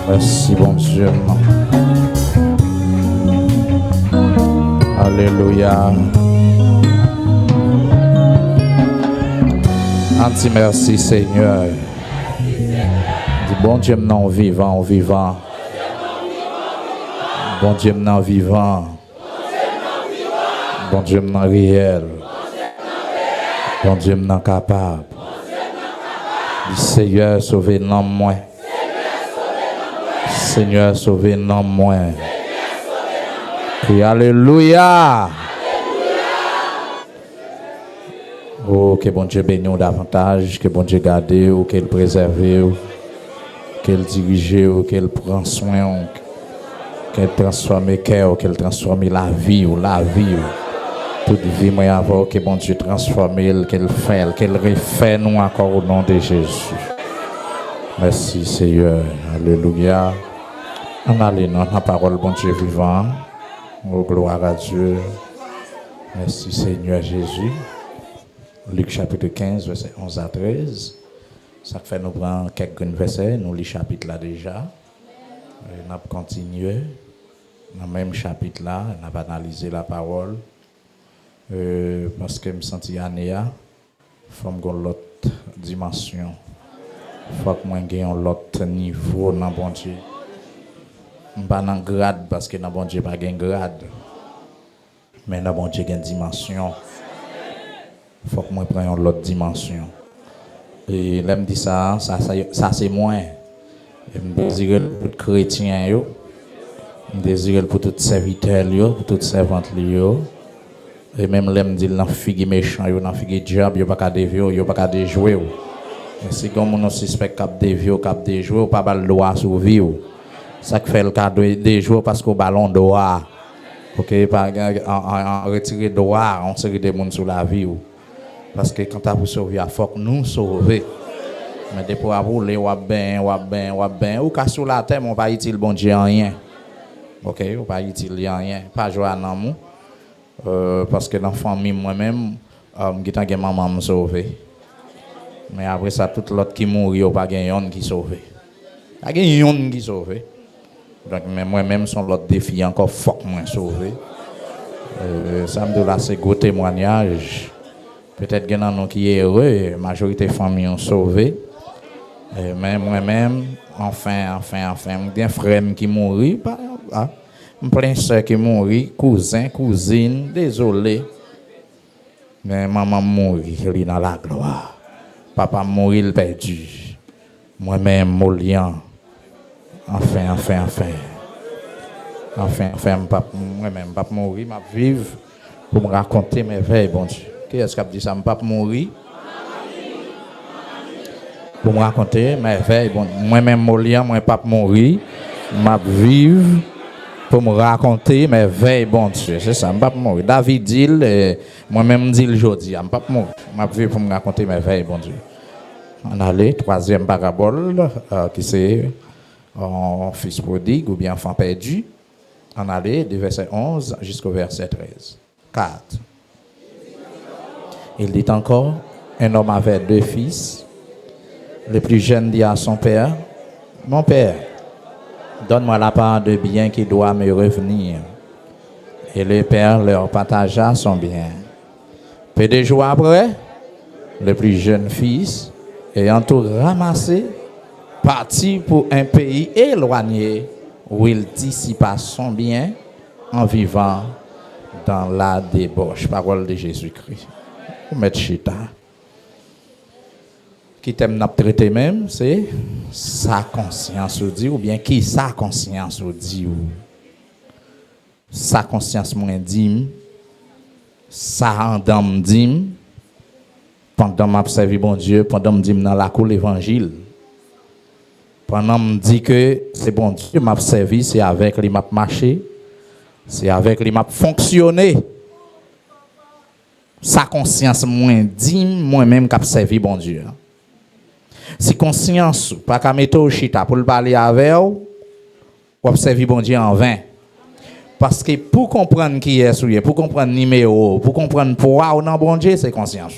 Merci, bon Dieu. Alléluia. Anti merci, Seigneur. Dis bon Dieu, non vivant, vivant. Bon Dieu, non vivant. Bon Dieu, non réel. Bon Dieu, non capable. Dis Seigneur, sauvez non moi. Seigneur, sauvez non moi. Et alléluia. Oh, que bon Dieu bénisse davantage, que bon Dieu garde, ou qu'il préserve, qu'il dirige, ou qu'il prend soin, qu'il transforme le cœur, qu'il transforme la vie ou la vie. Toute vie, moi, avant que bon Dieu transforme, qu'il fait, qu'il refait nous encore au nom de Jésus. Merci Seigneur. Alléluia. On allait dans la parole, bon Dieu vivant. Oh, gloire à Dieu. Merci Seigneur Jésus. Luc chapitre 15, verset 11 à 13. Ça fait nous prendre quelques versets, nous les chapitres là déjà. On a continué. Dans le même chapitre là, on a analysé la parole. Parce que je me sens anéa, il faut que l'autre dimension. Il faut que je gagne l'autre niveau dans bon Dieu. Je ne suis pas dans grade parce que dans bon Dieu, pas de grade. Mais dans bon Dieu, il y a une dimension. Il faut que je prenne l'autre dimension. Et là, je me dis ça c'est moins. Je me désire pour les chrétiens, je me désire pour tous les serviteurs, pour toutes les servantes. Et même là, je me dis dans figue méchant, dans figue diable, il n'y a pas de dévier, il n'y a pas de jouer. Et si comme on suspecte qu'il y a des dévier, qu'il y a des jouer, il n'y a pas de droit sur vie. Ça fait le cas des joueurs parce qu'au ballon droit. OK, en retirer droit, on se des gens sur la vie. Parce que quand tu as pour sauver, il faut que nous sauver. Mais depuis pour rouler, ou bien, ou qu'à sur la terre, on va utiliser bon Dieu en rien. OK, on va utiliser en rien. Pas jouer à l'amour. Parce que dans la famille, moi-même, j'ai maman me sauver. Mais après ça, tout l'autre qui mourit, il n'y a pas de qui sauve. Il y a un qui sauve. Donc, moi-même, son l'autre défi encore fort moins sauvé. Ça me donne assez gros témoignage. Peut-être qu'il y en a qui est heureux, la majorité des familles ont sauvé. Mais moi-même, enfin, j'ai un frère qui mourit. Plein de soeurs qui mourit, cousins, cousines, désolé. Mais maman mourit, elle est dans la gloire. Papa mourit, il perdu. Moi-même, Molian. Enfin, moi-même, papa mourir, je vivre pour me raconter mes veilles, bon Dieu. Qui est-ce qui a dit ça? Je ne pas mourir. Pour me raconter mes veilles, bon moi-même, Molian, moi, pas mourir, je vivre pour me raconter mes veilles, bon Dieu. C'est ça, je ne pas mourir. David dit, moi-même, dit aujourd'hui, je ne pas mourir. Je vivre pour me raconter mes veilles, bon Dieu. On allait, troisième parabole, qui c'est en fils prodigue ou bien enfant perdu. On allait du verset 11 jusqu'au verset 13. 4. Il dit encore, un homme avait 2 fils. Le plus jeune dit à son père, mon père, donne-moi la part de bien qui doit me revenir. Et le père leur partagea son bien. Peu de jours après, le plus jeune fils, ayant tout ramassé, partit pour un pays éloigné où il dissipa son bien en vivant dans la débauche. Parole de Jésus-Christ. Vous mettez chita. Qui t'aime n'a traité même, c'est sa conscience ou dit, ou bien qui sa conscience ou dit, ou sa conscience moins dit, sa endam dit, pendant m'a servi bon Dieu, pendant me dit dans la cour l'évangile. Pendant me dit que c'est bon Dieu m'a servi, c'est avec lui m'a marché, c'est avec lui m'a fonctionné. Sa conscience moins dit, moi-même qu'a servi bon Dieu. Si conscience pas qu'à mettre au chita pour le parler avec ou observer bon Dieu en vain. Parce que pour comprendre qui est souillé, pour comprendre numéro, pour comprendre pourquoi on a bon Dieu, c'est conscience.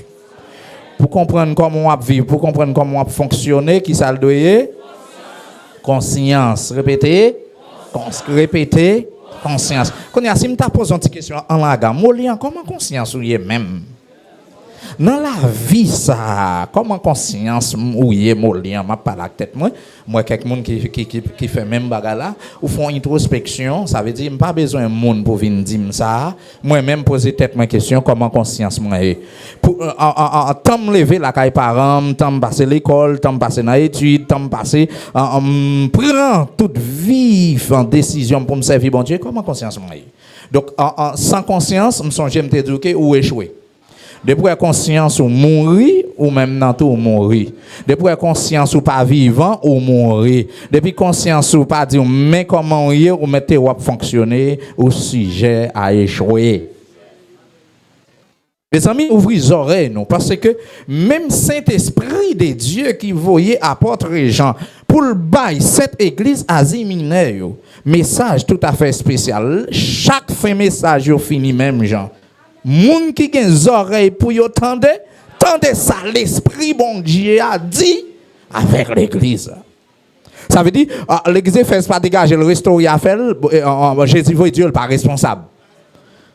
Pour comprendre comment on vit, pour comprendre comment on fonctionner, qui ça le doit Conscience. Répétez. Répétez. Conscience. Quand si je te pose une petite question en langage, comment conscience ou est même? Dans la vie, ça, comment conscience ou est molien, m'a pas la tête moi quelqu'un qui fait même bagarre là, ou font introspection, ça veut dire pas besoin de monde pour venir dire ça. Moi même poser tête ma question comment conscience moi est. Pour temps me lever la caille parents, temps passer l'école, temps passer dans études, temps passer prend toute vie en décision pour me servir bon Dieu, comment conscience moi est. Donc sans conscience, me songe me t'éduquer ou échouer. Depuis la conscience ou mourir ou même dans tout mourir. Depuis la conscience ou pas vivant ou mourir. Depuis conscience ou pas dire mais comment ou mettez ou fonctionner au sujet à échouer. Mes amis, ouvrez les oreilles nous parce que même Saint-Esprit de Dieu qui voyait apôtre Jean pour le bail cette église Asie mineure, message tout à fait spécial. Chaque fin message au fini même Jean. Moun qui gen oreilles pour yo tende ça l'esprit bon Dieu a dit avec l'église. Ça veut dire l'église fait pas dégager le restaurer à faire Jésus veut Dieu pas responsable.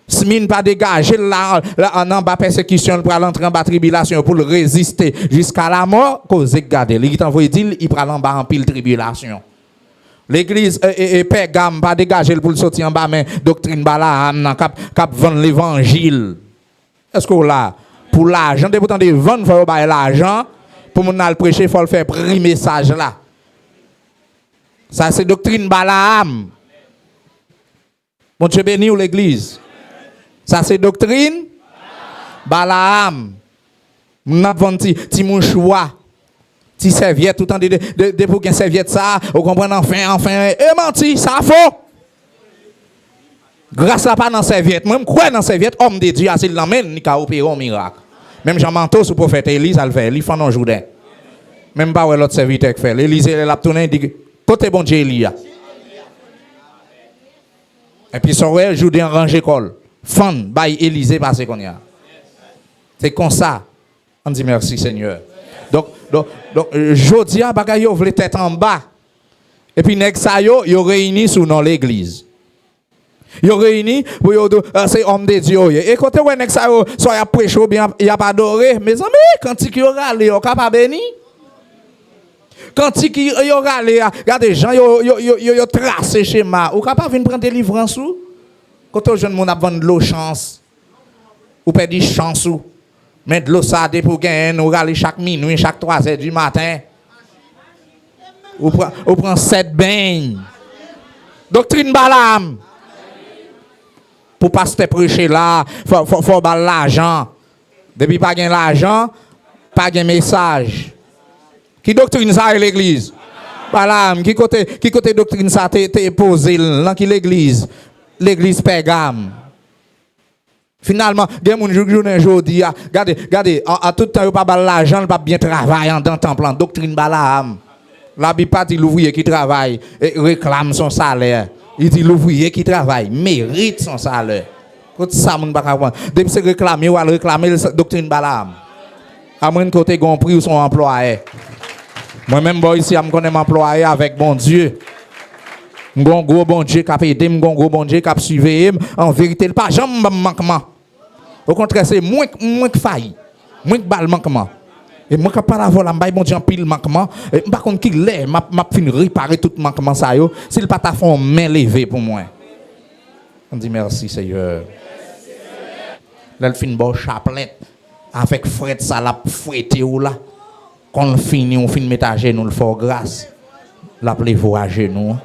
Si mine pas dégager là en bas persécution pour l'entrer en bas tribulation pour le résister jusqu'à la mort cause garder il t'envoie dire il prend en bas en pile tribulation. L'église et Pégame pas dégager pour sortir en bas mais doctrine Balaam cap vendre l'évangile. Est-ce que là pour l'argent de pourtant de vendre faut bailler l'argent pour mon aller prêcher faut le faire prix message là. Ça c'est doctrine Balaam. Mon Dieu béni ou l'église. Ça c'est doctrine Balaam. N'a vendre ti mon choix. Si serviette tout le temps de pour qu'un serviette ça, vous comprenez enfin et menti, ça faux. Grâce à pas dans serviette, moi je crois dans serviette homme de Dieu assez l'emmène ni ka opérer un miracle. Même Jean Manteau sous prophète Élise a le fait, il fait non Jourdain. Même pas l'autre serviteur qui fait. Élise elle a tourné dit côté bon Dieu Elia. Et puis son ouais Jourdain range école. Fan by Élise parce qu'on y a. C'est comme ça. On dit merci Seigneur. Donc jodia bagay yo vle tête en bas. Et puis nèg sa yo réuni sous dans l'église. Yo réuni pour yo c'est homme de Dieu. Et côté ouais nèg sa yo soit y a prêché ou bien y a pas adoré, mes amis, quand il yo rale yo capable béni. Quand il yo rale, regardez gens yo tracé schéma, ou capable venir prendre délivrance ou côté jeune monde a vendre de l'eau chance. Ou perdre chance ou mais de l'eau ça pour gagner nous râler chaque minuit, chaque 3h du matin. Ou prend 7 bains. Doctrine Balaam. Pour pas se prêcher là, faut bal l'argent. Depuis pas gagner l'argent, pas gagner message. Qui doctrine ça l'église? Balaam, qui côté doctrine ça t'es posé dans qui l'église? L'église Pégame. Finalement, des gens journée aujourd'hui, regardez, à tout temps, pas l'argent, pas bien travailler dans temple, doctrine Balaam. La Bible dit l'ouvrier qui travaille et réclame son salaire. Il dit l'ouvrier qui travaille mérite son salaire. Quand ça mon pas comprendre. Depuis c'est réclamer ou réclamer doctrine Balaam. À moins côté gon prix ou son employé. Moi même boy ici, je connais mon employé avec bon Dieu. Mon gros bon Dieu qui a aidé, mon gros bon Dieu qui a suivi. En vérité, il pas jamais manquement. Au contraire, c'est moins que failli, moins que balle manquement. Et moi, quand je parle de bon Dieu, pile manquement, par contre, qu'il est, m'a fini réparer tout manquement ça yo. S'il pas ta fond main levée pour moi. On dit merci Seigneur. Là, il finit bon chapelet avec fret ça l'a fouetté ou là. Quand on finit, on finit mettre à genoux le fort grâce. La plevo à genoux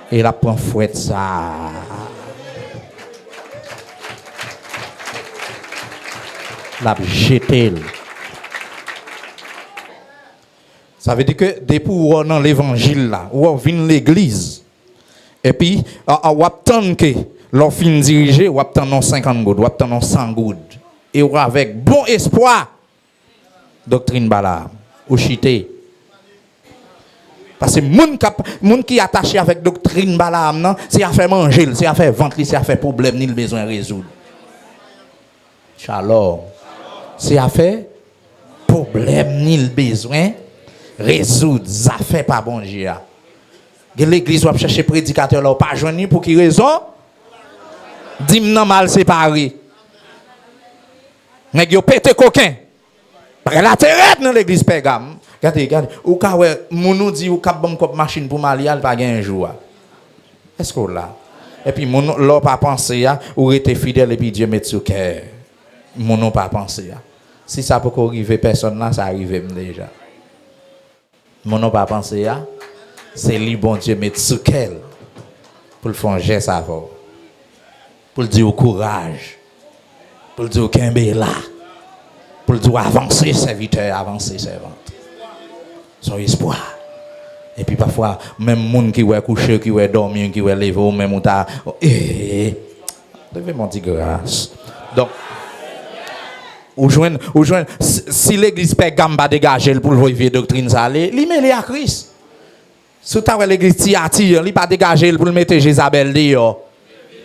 et la prend fouet ça. La jeter. Ça veut dire que depuis où dans l'évangile là, où on vient l'église, et puis on attend que l'on fin diriger, on attend 50 gouttes, on attend 100 gouttes, et on avec bon espoir, doctrine Balaam, ou chité. Parce que moun qui est attaché avec doctrine Balaam, c'est à faire manger, c'est à faire vendre, c'est à faire problème, ni le besoin résoudre. Shalom. C'est à faire problème ni le besoin résoudre ça fait pas bon Dieu. L'église va chercher prédicateur là, pas joindre pour qui raison? Dis-moi mal séparé. Nèg yo pété coquin. La terre dans l'église Pergame. Regardez. Ou ka ouais, moun dit ou ka bon kop machine pour Marial pas gain un jour. Est-ce que là? Et puis moun l'on pas penser ou était fidèle et puis Dieu met sur cœur. Moun pas penser. Si ça peut arriver personne là, ça arrive déjà. Moun pas penser c'est lui bon Dieu met sur cœur pour le faire geste avant. Pour le dire au courage. Pour le dire au kembe là. Pour le dire avancer serviteur, avancer servante. Son espoir. Et puis parfois, même moun qui va coucher, qui va dormir, qui va lever, même ou ta devez m'en dire grâce. Donc, ou joindre, si l'église Pergame va dégager pour le vieille doctrine ça aller, li met à Christ. Si tu as l'église Thyatire, li pas dégager pour le mettre Jézabel dehors.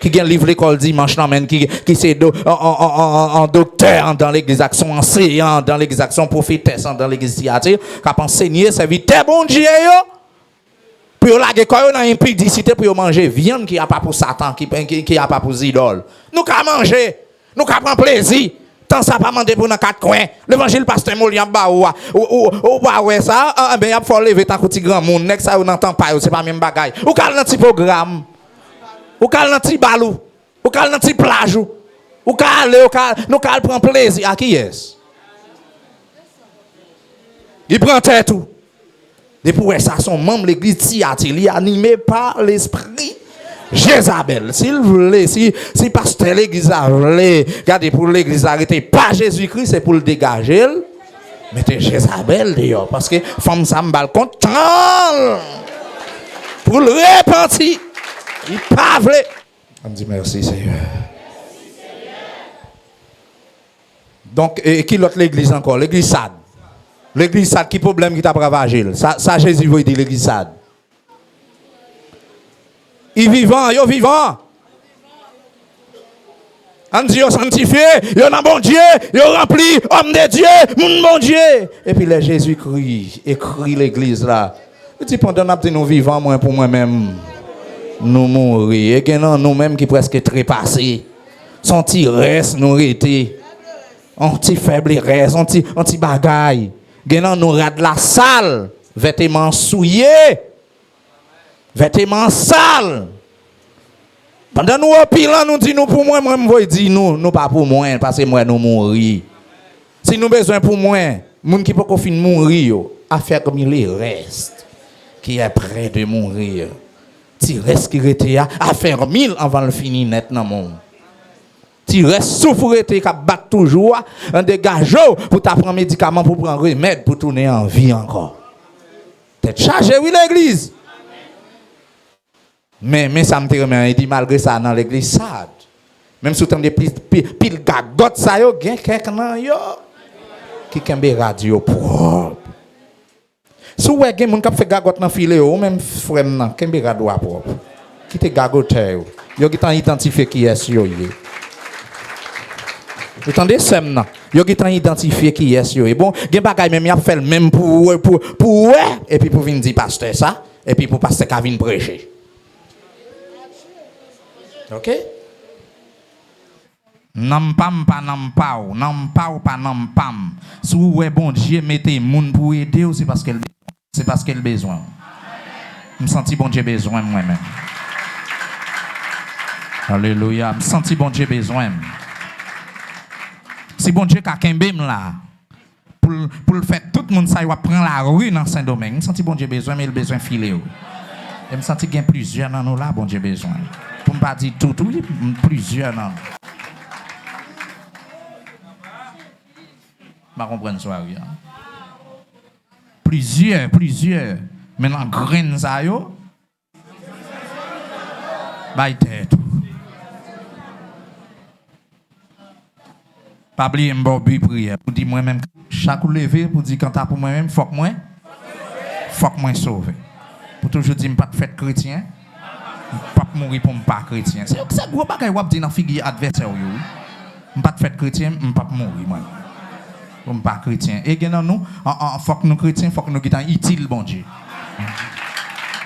Qui gagne livre l'école dimanche qui c'est en docteur dans l'église action enseignant dans l'église action prophétesse dans l'église Thyatire qui a enseigné serviteur bon Dieu yo pour la guerre dans impudicité pour manger viande qui a pas pour Satan qui a pas pour idole nous ca manger nous ca prendre plaisir tant ça pas demander pour dans quatre coins l'évangile pasteur Molian ba ou ba ouais ça ben y a faut lever tant petit grand monde nek ça on n'entend pas c'est pas même bagaille ou cal dans petit programme ou cal dans petit balou ou cal dans petit plage ou cal nous cal prend plaisir à qui est il prend tête tout depuis ça son membre l'église Thyatire animé par l'esprit Jézabel s'il voulait si pasteur l'église a voulu regardez pour l'église arrêter pas Jésus-Christ c'est pour le dégager mettez Jézabel dehors parce que femme ça me balle content pour le repentir il pas vrai. On dit merci Seigneur. Donc et qui l'autre l'église encore l'église Sad. L'église Sad qui problème qui t'a ravagé ça Jésus veut dire l'église Sad. Il vivant, yo vivant. On dit yo sanctifié, yo nan bon Dieu, yo rempli homme de Dieu, mon bon Dieu. Et puis les Jésus écrit l'église là. Il dit pendant n'a dit nous vivants moi pour moi-même. Nous mourir et que nous-mêmes qui presque trépassés son petit reste nous rété on petit faible reste on petit bagaille genan nous rad la salle vêtements souillés vêtements sales pendant nous opilant nous dit nous pour moi me dit nous pas pour moi parce que moi nous mourir si nous besoin pour moi moun qui peut qu'on fin mourir à faire comme il reste qui est près de mourir tu restes qui était à faire 1000 avant le fini net dans le monde. Tu restes souffrir qui bat toujours un dégage pour t'apprendre médicaments pour prendre remède pour tourner en vie encore. T'es chargé oui l'église. Mais ça me remet il dit malgré ça dans l'église sad. Même si tu as des pile gagotte ça yo gen quelqu'un nan yo qui kembe radio propre. Si vous avez un fait gagote dans filet ou même frère nan kembe radio propre. Qui te gagote yo qui t'en identifié qui est yo. Vous entendez ça nan? Yo qui t'en identifié qui est yo. Et bon, gen bagay même y a fait le même pour et puis pour venir dire pasteur ça et puis pour pasteur ka vinn prêcher. OK? Nampam pas nampao, nampao pas nampam. Si vous êtes bon Dieu mettez moun pour aider c'est parce qu'elle besoin. Je me sens bon Dieu besoin moi-même. Alléluia, je me sens bon Dieu besoin. Si bon Dieu ka kembem là pour le faire tout le monde ça va prendre la rue dans Saint-Domingue. Je me sens bon Dieu besoin mais il besoin filer. Et me sens qu'il y a plusieurs dans nous là bon Dieu besoin. Pour ne pas dire tout plusieurs non. Je comprends ça. Plusieurs. Maintenant, graines ça yo. Bah, tête. Pas oublier m'bobi prière pour dire moi-même chaque lever pour dire quand t'as pour moi-même faut que moi sauver. Pour toujours dire pas de fête chrétien. Pas mourir pour pas chrétien. C'est gros bagay wap dit dans figure adversaire yo. Pas de fête chrétien, pas mourir moi. Comme pas chrétien. Et nous, faut que nous chrétiens, faut que nous soyons utiles, bon Dieu.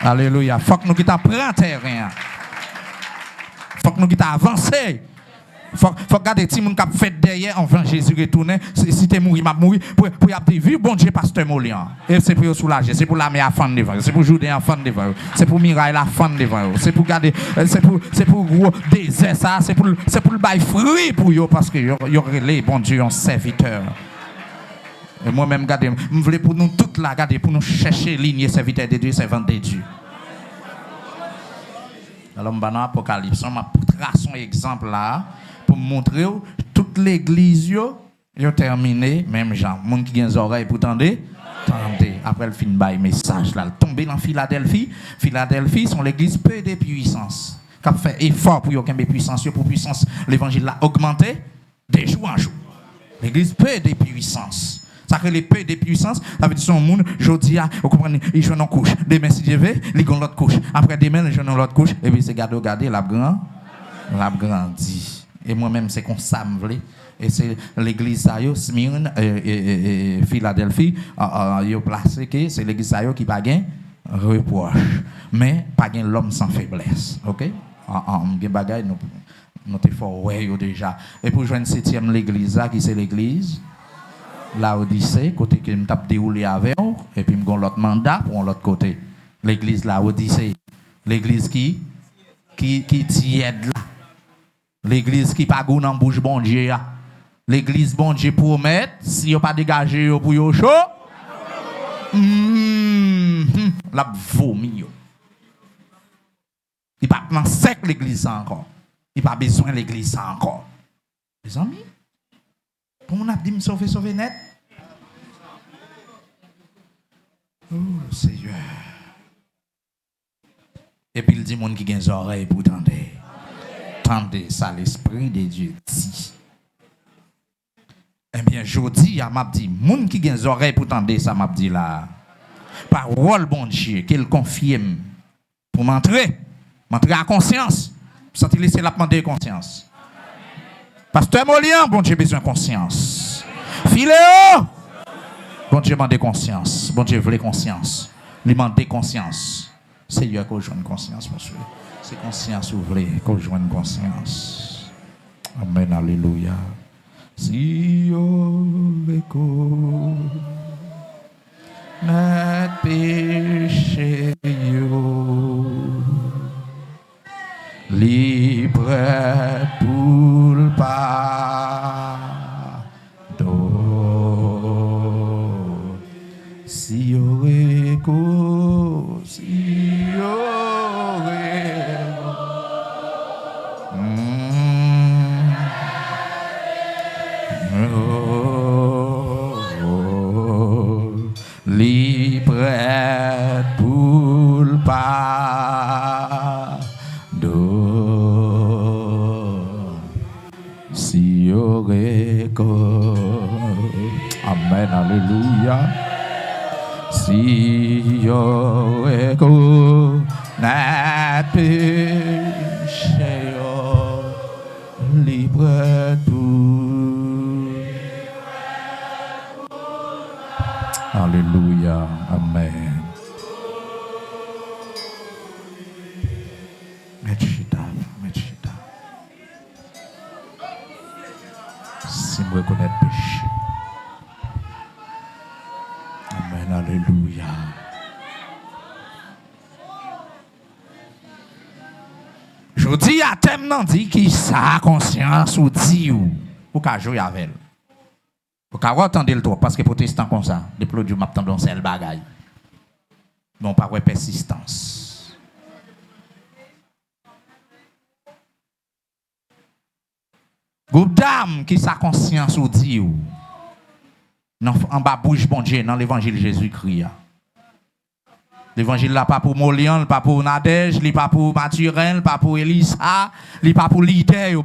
Alléluia. Faut que nous quittons prendre terrain. Faut que nous quittons avancer. Faut garder les gens qui fait derrière enfin Jésus retourner. Si tu es mort, m'a mourir pour y vu bon Dieu pasteur Molian. Et c'est pour soulager, c'est pour la mer à fond devant, c'est pour jouer à fond devant, c'est pour miraille la fond devant, c'est pour garder c'est pour gros désert ça, c'est pour le bail fruit pour eux parce que y aurait les bon Dieu un serviteur. Et moi-même garder, je voulais pour nous toutes là garder pour nous chercher ligne serviteur de Dieu, servant de Dieu. Alors dans l'Apocalypse, on m'a tracé un exemple là pour me montrer toute l'église yo terminé même gens monde qui a des oreilles pour tendre après le fin bail message là tomber dans Philadelphie sont l'église peu de puissance qui a fait effort pour yo kembe puissance pour puissance l'évangile l'a augmenté de jour en jour l'église peu de puissance ça que les peu de puissance ça veut dire son monde jodi a vous comprenez ils jouent en couche demain si Dieu veut ils gon l'autre couche après demain ils jouent dans l'autre couche et puis c'est garder la grandi. Et moi-même, c'est comme ça, me voulais. Et c'est l'église Smyrne, Philadelphie, yo placé que c'est l'église qui pas gain reproche, mais pas gain l'homme sans faiblesse. OK? En bagay nous t'es fort ouais déjà. Et pour joindre septième l'église qui c'est l'église la Odyssée côté que me tape déroulé avec et puis me gon l'autre mandat pour l'autre côté. L'église la Odyssée, l'église qui tiède là. L'église qui pas goût dans bouche bon Dieu. L'église bon Dieu promet si yo pas dégagé yo pour yo chaud. La vomi yo. Il pas dans sec l'église encore. Il pas besoin l'église encore. Les amis, pour mon a dit me sauver net. Oh Seigneur. Et puis il dit monde qui a des oreilles pour tendre. Tendez ça, l'Esprit de Dieu dit. Eh bien, je dis, m'a dit, moun qui a des oreilles pour tendre ça, m'a dit là. Parole, bon Dieu, qu'il confirme pour m'entrer à conscience. Sans te laisser la demander conscience. Pasteur Molian, bon Dieu, besoin de conscience. Philéo, bon Dieu, demande conscience. Bon Dieu, voulait conscience. Lui demande conscience. Seigneur, qu'on joue une conscience, monsieur. C'est conscience ouvrée, qu'on joigne conscience. Amen, alléluia. Si yo veko net péché yo libre pour le pardon. Si yo veko, si yo libre pour le pardon. Si aurait Amen, alléluia. Si aurait n'a péché libre pour. Alléluia. Amen. Mechita. Si je reconnais le péché. Amen. Alléluia. Je dis à thème non dit qui sa conscience ou dit ou ka jouer avec elle. Ou ka entendre le toi parce que protestant comme ça, des produits m'attendent dans seul bagaille. Non pas persistance. Groupe d'âme qui sa conscience ou dit ou en bas bouche bon Dieu dans l'évangile Jésus-Christ. L'évangile là pas pour Molian, pas pour Nadège, il pas pour Mathurin, pas pour Elisa, il pas pour leader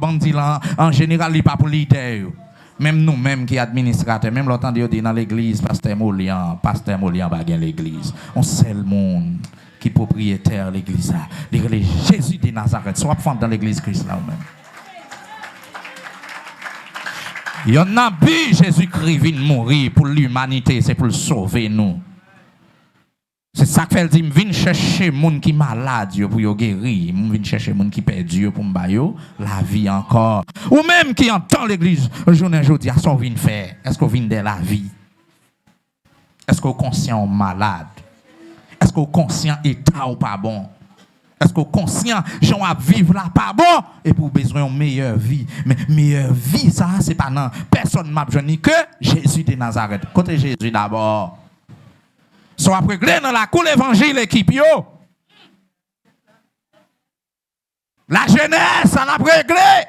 en général, il pas pour leader. Même nous même qui administrateurs, même l'autant de dans l'église pasteur Molian baguette l'église. On seul monde qui propriétaire l'église là. L'église Jésus de Nazareth, soit fond dans l'église Christ là même. Il y en a bu Jésus-Christ vient mourir pour l'humanité, c'est pour le sauver nous. C'est ça que fait dire, viens chercher moun qui malade pour yo guérir, viens chercher moun qui perdu pour m'bayo la vie encore. Ou même qui entend l'église, journée aujourd'hui, à son vient faire. Est-ce qu'on vient de la vie? Est-ce qu'on conscient malade? Est-ce qu'on conscient état ou pas bon? Est-ce qu'on conscient gens à vivre là pas bon et pour besoin d'une meilleure vie? Mais meilleure vie ça c'est pas non, personne m'a besoin que Jésus de Nazareth. Côté Jésus d'abord. Soit réglé dans la cour l'évangile équipe yo. La jeunesse en a réglé.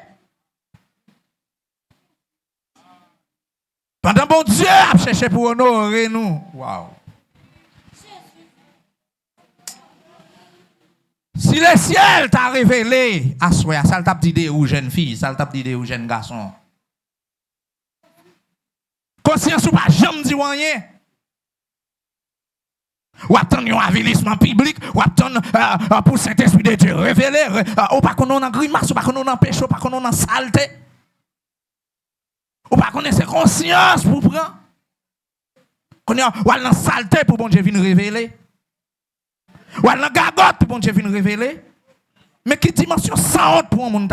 Pendant bon Dieu a cherché pour honorer nous. Wow. Si le ciel t'a révélé, à soi, ça t'a dit aux jeunes filles, ça t'a dit aux jeunes garçons. Conscience ou pas, jamais dit rien. Ou attendre un avilissement public, ou attendre pour Saint-Esprit de Dieu révéler, ou pas qu'on a grimace, ou pas qu'on a péché, ou pas qu'on a saleté. Ou pas qu'on ait conscience pour prendre. Qu'on a ou saleté pour bon Dieu venir révéler. Ou la gagote pour bon Dieu venir révéler. Mais quelle dimension sans honte pour un monde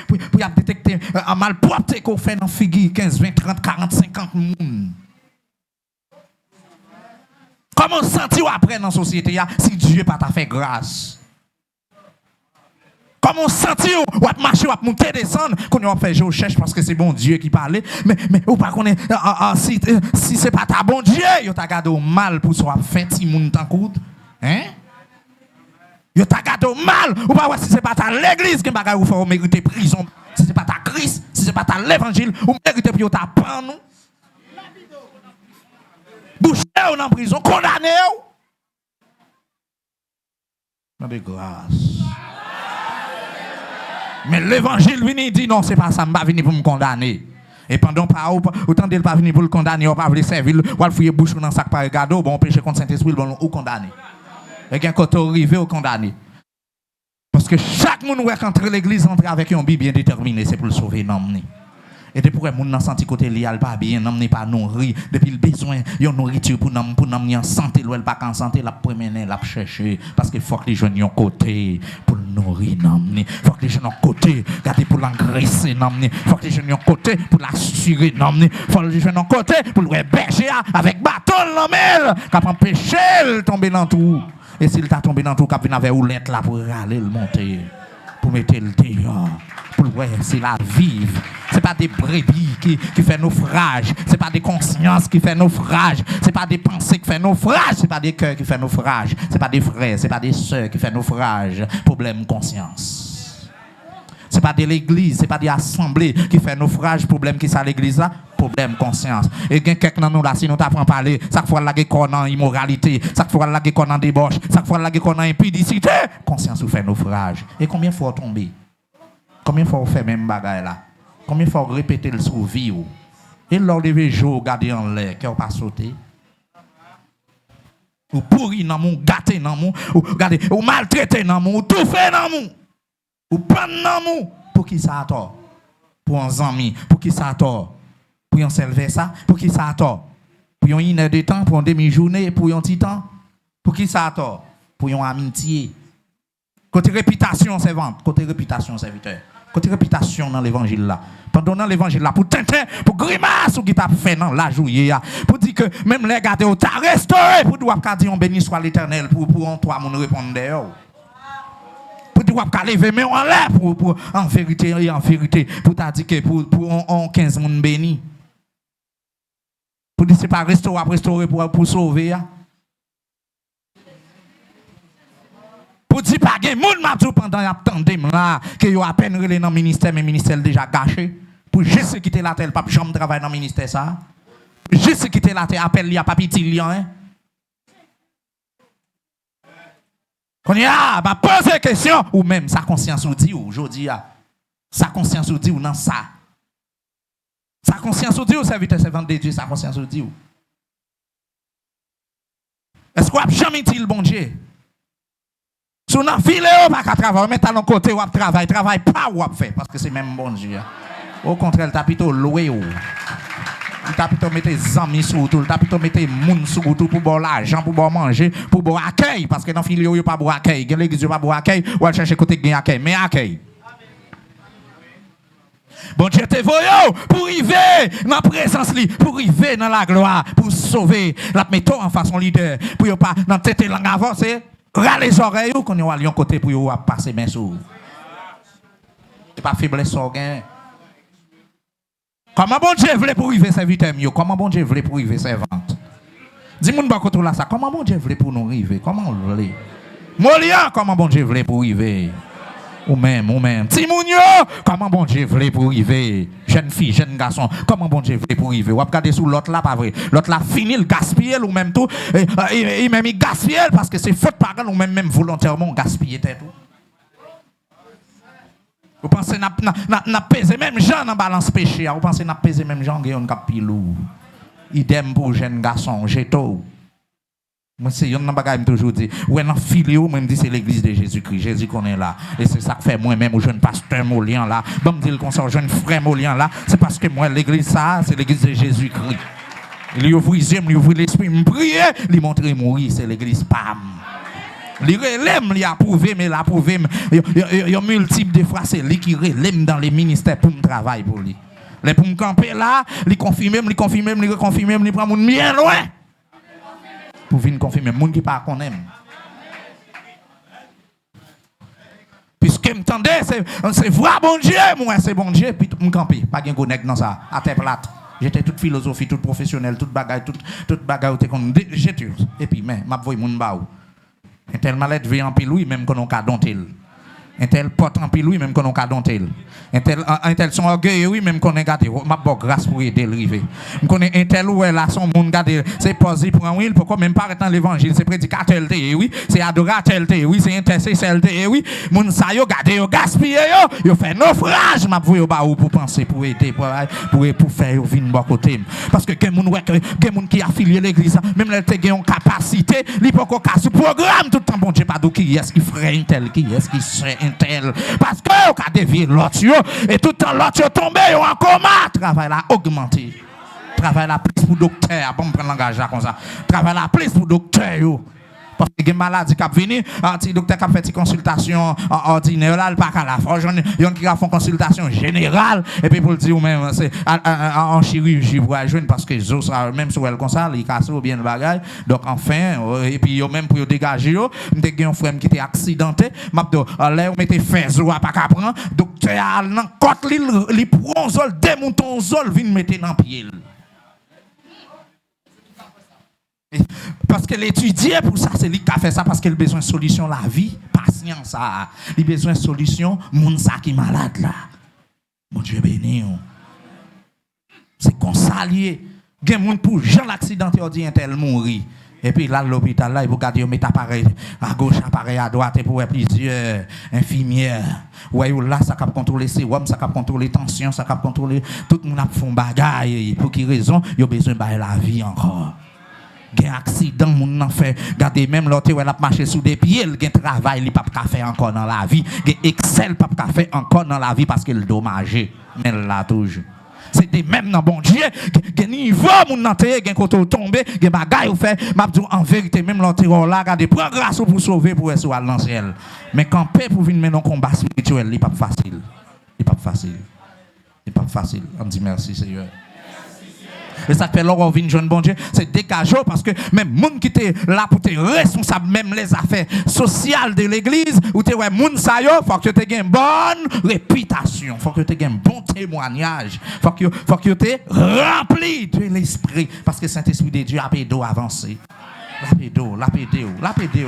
pour détecter un mal propre qu'on fait dans figure 15, 20, 30, 40, 50 moun. Comment sentir après dans la société si Dieu pas t'a fait grâce? Comment sentir ou marcher ou monter descendre qu'on a fait je cherche parce que c'est bon Dieu qui parlait mais ou pas qu'on est si c'est pas ta bon Dieu, yo t'a gardé mal pour soit fait ti moun tan coud. Hein? Yo t'a gardé mal ou pas si c'est pas ta l'église qui bagay ou faire mériter prison, si c'est pas ta Christ, si c'est pas ta l'évangile ou mériter pour ta prendre nous. Bouché ou en prison, condamné ou. Dans de grâce. Mais l'évangile vient dit non, c'est pas ça, je ne vais pas venir pour me condamner. Et pendant pas autant de pas venir pour le condamner, on pas venir servir, ou al fouiller bouche dans sac par regarder, bon péché contre Saint-Esprit, bon ou condamné. Et quand côté arrivé au condamné. Parce que chaque monde qui entre l'église entre avec un Bible bien déterminé, c'est pour le sauver l'homme. Et depuis que moun nan senti côté li al pas bien, n'am n'est pas nourri, depuis le besoin yon nourriture pour n'am en santé, l'ouel pas en santé, la promener, la chercher parce que faut que les jeunes yon côté pour nourrir n'am, faut que les jeunes yon côté garder pour l'engraisser n'am, faut que les jeunes yon côté pour l'assurer n'am, faut que les jeunes yon côté pour le berger avec bâton l'amel, cap empêcher tomber dans tout. Et s'il t'a tombé dans tout, cap vinn avec oulette là pour râler le monter, pour mettre le dehors. Ouais, c'est la vive. C'est pas des brebis qui fait naufrage. C'est pas des consciences qui fait naufrage. C'est pas des pensées qui fait naufrage. C'est pas des cœurs qui fait naufrage. C'est pas des frères, c'est pas des sœurs qui fait naufrage. Problème conscience. C'est pas de l'église, c'est pas des assemblées qui fait naufrage. Problème qui ça l'église là, problème conscience. Et quelqu'un dans nous là, si nous t'apprend à parler, ça fois là qu'on a immoralité, ça fois là qu'on a débauche, ça fois là qu'on a impudicité, conscience ou fait naufrage. Et combien faut tomber? Combien de fois on fait même bagaille là? Combien de fois on répète le survie? Et lors de jour, garder en l'air, qui n'a pas sauté? Ou pourri dans mon, gâté dans mon, ou maltraité dans mon, ou tout fait dans mon, ou prendre dans mon. Pour qui ça a tort? Pour un ami, pour qui ça a tort? Pour un service ça? Pour qui ça a tort? Pour une heure de temps, pour une demi-journée, pour un petit temps? Pour qui ça a tort? Pour une amitié. Côté réputation, c'est vente. Côté réputation, serviteur. Côté réputation dans l'évangile là. Pendant dans l'évangile là, pour tintin, pour grimace ou qui t'a fait dans la journée, pour dire que même les gars t'as restauré, pour dire qu'on béni soit l'éternel, pour toi mon répondre d'ailleurs. Pour dire qu'on lever mais en l'air, pour en vérité, pour t'a dit que pour 15 moun béni. Pour dire c'est pas restaurer pour sauver. Pour dire pas que moun m'a dit pendant attendez là que yo à peine relé dans ministère mais ministère déjà gâché pour juste quitter la terre pas jamais travailler dans ministère ça juste quitter la terre appelle li a pas petit lion hein qu'on y a bah poser question ou même sa conscience ou dit aujourd'hui sa conscience ou dit ou non ça sa conscience ou dit ou serviteur servant de Dieu sa conscience ou dit ou est-ce qu'on a jamais dit le bon Dieu? Si on a filé, on va pas travailler, mais à l'autre côté, on travaille pas ou on fait, parce que c'est même bon Dieu. Au contraire, tu as plutôt loué. T'as plutôt mettre des amis sous tout, t'as plutôt mettre moun sous tout pour boire l'argent, pour boire manger, pour boire accueil. Parce que dans le filio, il n'y a pas boire accueil. Dans l'église, il n'y a pas boire accueil. Ou aller chercher côté gain accueil. Mais accueil. Bon Dieu te voyons pour arriver dans la présence, pour arriver dans la gloire, pour sauver la méthode en façon leader, pour ne pas dans tête langue avancée, râler les oreilles, qu'on y a un côté pour passer main sous. C'est pas faiblesse orgain. Comment bon Dieu voulait pour arriver serviteur mieux? Comment bon Dieu voulait pour arriver servante? Dis-moi de côté là ça. Comment bon Dieu voulait pour nous arriver? Comment on voulait? Molia, comment bon Dieu voulait pour arriver? Ou même. Timounio, comment bon Dieu voulait pour arriver? Jeune fille, jeune garçon, comment bon Dieu voulait pour arriver? Ou regarder sous l'autre là, pas vrai. L'autre là fini le gaspiller ou même tout. Il même gaspiller parce que c'est faute parole ou même volontairement gaspiller tout. Vous pensez n'a pesé même gens dans balance péché. Vous pensez n'a pesé même gens qui ont capilou. Idem pour jeune garçon, j'éto. Moi c'est yon nan bagay toujours dit, ouais nan filio même dit c'est l'église de Jésus-Christ. Jésus qu'on est là. Et c'est ça que fait moi-même ou jeune pasteur Molian là. Bon me dire comme ça jeune frère Molian là, c'est parce que moi l'église ça, c'est l'église de Jésus-Christ. Il ouvre les yeux, il ouvre l'esprit, me prier, il montre mourir, c'est l'église Pam. Il relève, il a approuvé, mais il a approuvé. Il y a multiples de fois, c'est lui qui relève dans les ministères pour me travailler pour lui. Les pour me camper là, il confirme, il prend mon bien loin. Pour venir confirmer, mon qui pas qu'on aime. Puisque me tendez, c'est vrai bon Dieu, moi c'est bon Dieu, puis me camper, pas de connect dans ça, à terre plate. J'étais toute philosophie, toute professionnelle, toute bagaille, toute bagaille, j'étais. Et puis, mais, m'a voyé mon baou. Un tel malade vient en pilou, même qu'on a dompté. Un tel porte en pilou, même qu'on a dompté. Un tel son orgueil, oui, même qu'on a gardé. M'a bon grâce pour aider le river. Je connais un tel où là, son monde gardé. C'est posé pour un oui, pourquoi même pas dans l'évangile, c'est prédicateur, oui, c'est adorateur, oui, c'est intercesseur, oui. Moun sa yo gardé, yo gaspillé, yo fait naufrage, m'a voulu pour penser, pour aider, pour faire venir bon côté. Parce que quelqu'un qui a affilié l'église, même elle a une capacité, il peut pas casser programme tout le temps, bon Dieu, pas d'où qui est-ce qui ferait un tel, qui est-ce qui serait un tel. Parce que yo a dévié l'autre, et tout le temps l'autre est tombé, yo en coma. Travail là augmenté. Travail là plus pour docteur, bon prendre langage là comme ça. Travail là plus pour docteur yo. Parce que les maladies qui viennent, les docteurs qui fait des consultations ordinaires, là, pas qu'à la fois. Il y a qui font consultation générale, et puis pour le dire, même, c'est en chirurgie, pour ajouter, parce que même si elle comme ça, ils cassent bien le bagage. Donc, enfin, et puis, même pour dégager, il y a un frère qui était accidenté, là, on mettait fin, pas qu'à prendre, docteur, quand il prend un zol, démonte un zol, vient mettre dans le pied. Parce que l'étudier pour ça, c'est lui qui a fait ça parce qu'il a besoin de solution la vie, patience, il a besoin de solution, moun sa qui malade là. Mon Dieu béni. C'est qu'on s'allie. Il y a des gens pour Jean l'accidenté, on dit un tel mourir. Et puis là, l'hôpital, là, il faut garder, mettre appareil à gauche, appareil à droite, et pour plusieurs infirmières. Ouais, là, ça cap contrôler sérum, ça cap contrôler tension, ça cap contrôler tout le monde a fait bagaille. Pour quelle raison? Il a besoin de la vie encore. Il y a un accident, moun nan fait. Regardez, même l'autre, elle a marché sous des pieds, il y a un travail, il n'a pas fait encore dans la vie. Il y a Excel, pas fait encore dans la vie parce qu'il est dommagé. Mais là, toujours. C'était même dans bon Dieu, il y a un niveau, moun nan te, il y a un côté tombé, il y a un bagage, fait. M'a dit en vérité, même l'autre, là, regardez, prends grâce pour sauver, pour être dans le ciel. Mais quand paix pour venir mener un combat spirituel, il n'est pas facile. Il n'est pas facile. Il n'est pas facile. On dit merci, Seigneur. Et ça fait l'or vin jeune bon Dieu, c'est dégageant parce que même moun qui était là pour te responsable même les affaires sociales de l'église ou te ouais moun sa yo, faut que tu aies une bonne réputation, faut que tu aies un bon témoignage, faut que tu aies rempli de l'esprit parce que Saint-Esprit de Dieu a pédé avancer. La pédé.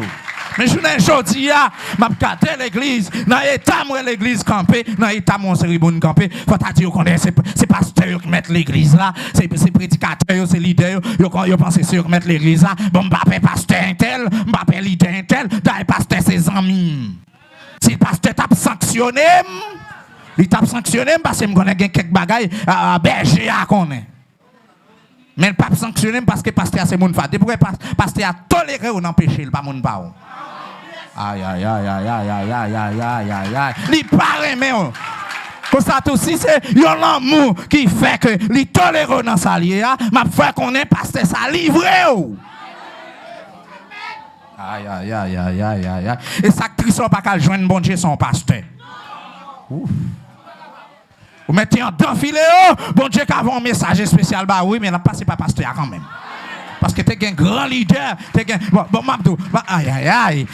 Mais je n'ai jodi à m'a gardé l'église, dans l'état moi l'église campée, dans l'état mon cérémonie campée, faut ta dire qu'on c'est pasteur qui met l'église là, c'est prédicateur, c'est leader, yo pense sur mettre l'église là, bon m'pa pasteur intel, m'pa leader intel, d'ailleurs pasteur ses amis. Si le pasteur t'a sanctionné, il t'a sanctionné parce que me connaît quelques bagailles à berger à connaître. Mais le pape sanctionne parce que le pasteur c'est mon fa. Depuis que le pasteur a toléré ou n'empêché, il pas mon pa. Aïe. Il paraît mais Comme ça aussi, c'est l'amour qui fait que les tolérants dans sa liée, m'a fait qu'on est pasteur ça livré. Aïe, aïe, aïe, aïe, aïe, aïe. Et ça, Christ, pas qu'à joindre bon Dieu son pasteur. Ouf. Vous mettez en deux filets, bon Dieu, qu'avant un message spécial, bah oui, mais n'a pas, c'est pas pasteur quand même. Parce que tu es un grand leader. Bon, Mabdou, aïe, aïe, aïe.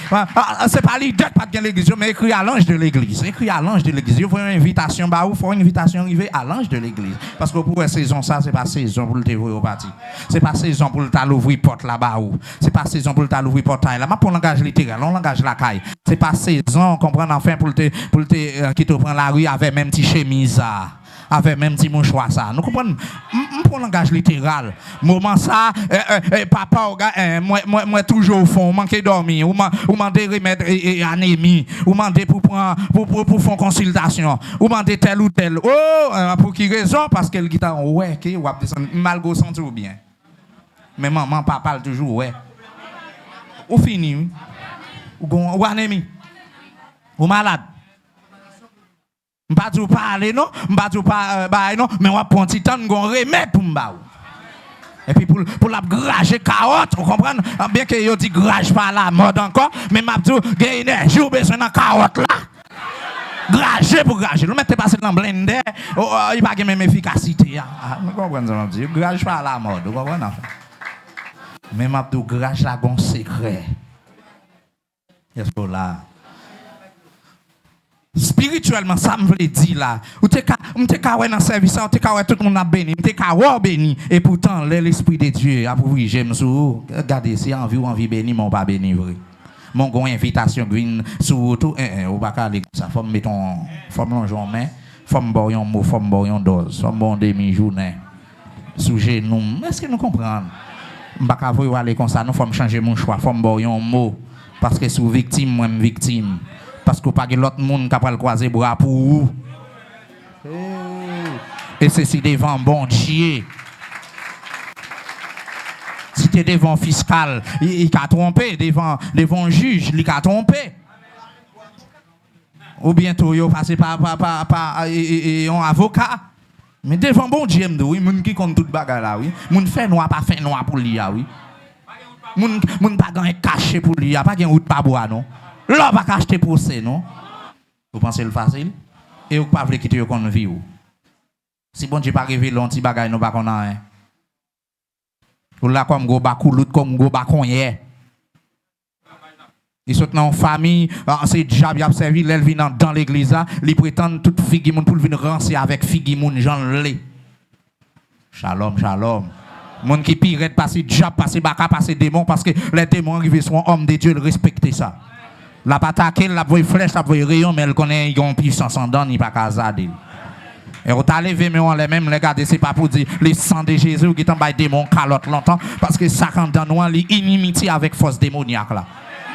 C'est pas leader qui pas de l'église, mais écrit à l'ange de l'église. Écrit à l'ange de l'église. Il faut une invitation, bah, il faut une invitation arriver à l'ange de l'église. Parce que pour une saison, ça, c'est pas saison pour le t'ouvrir au parti. C'est pas saison pour le t'ouvrir porte là-bas. C'est pas saison pour le t'ouvrir porte là. Mais pour le langage littéral, on langage la caille. C'est pas saison, comprendre enfin, pour le qui te prend la rue avec même petit chemise. Avec même petit mouchoir ça. Nous comprenons pour langage littéral. Moment ça papa moi toujours au fond manquer dormir ou demander remède et anémie ou demander pour faire consultation ou demander tel ou tel pour qui raison parce qu'elle qui t'a ouais qui ou descendre mal go sentir ou bien. Mais maman papa toujours ouais. Ou fini ou anémie ou malade. M'pas tout parler non, m'pas tout pas non, mais on prend petit temps on remède pour m'ba. Et puis pour la grager carotte, vous comprenez? Bien que yo dit grage pas la mode encore, mais m'a tout gain énergie ou besoin dans carotte là. Grager pour grager. Nous mettez passer dans blender, il pas même efficacité. Vous comprenez ça m'a dit, grage pas la mode, vous comprenez? Mais m'a tout grage la gon secret. Est-ce que là spirituellement, ça me veut dire là. Ou t'es qu'à dans le service, ou t'es qu'à tout le monde a béni, t'es qu'à béni. Et pourtant, l'esprit de Dieu a prouvé, j'aime sous. Regardez, si envie ou envie béni, mon pas béni vrai. Mon gon invitation green sur tout, ou pas qu'à ça. Faut me mettre faut me longer en main, faut me boire un mot, faut me boire une dose, faut me boire demi-journée. Sous genou. Est-ce que nous comprenons? M'pas qu'à vous aller comme ça, nous faut me changer mon choix, faut me boire un mot. Parce que sous victime, moi, victime. Parce que pas l'autre monde qui va le croiser bras pour vous. Et c'est si devant bon Dieu. Si tu es devant fiscal, il a trompé. Devant juge, il a trompé. Ou bientôt, il passe par un avocat. Mais devant bon Dieu, oui, moun qui compte toute bagarre là, oui. Moun fait noir, pas fait noir pour lui, oui. Moun pas gagné caché pour lui, pas gagné route pas boire, non. Là, pas acheter pour ça, non? Vous pensez le facile? Et vous ne pouvez pas quitter le vie. Si bon Dieu pas révélé l'anti bagaille, nous pas qu'on a. Ou là, comme go bakou, l'autre comme go bakon hier. Ils sont dans une famille, c'est diable, ils ont servi, ils viennent dans l'église, ils prétendent toute fille pour venir rancer avec fille Jean Lé. Shalom, shalom. Moun qui pire passer diable, passer baka, passer démon, parce que les démons arrivent sont hommes de Dieu, ils respectent ça. La patate, la voie flèche, la voie rayon, mais elle connaît une puissance en dedans, il n'y a pas qu'à zader. Et on t'a levé, mais on les même regardé, c'est pas pour dire le sang de Jésus qui est en bas démon calotte longtemps, parce que ça quand dans nous, l'inimitié avec force démoniaque là.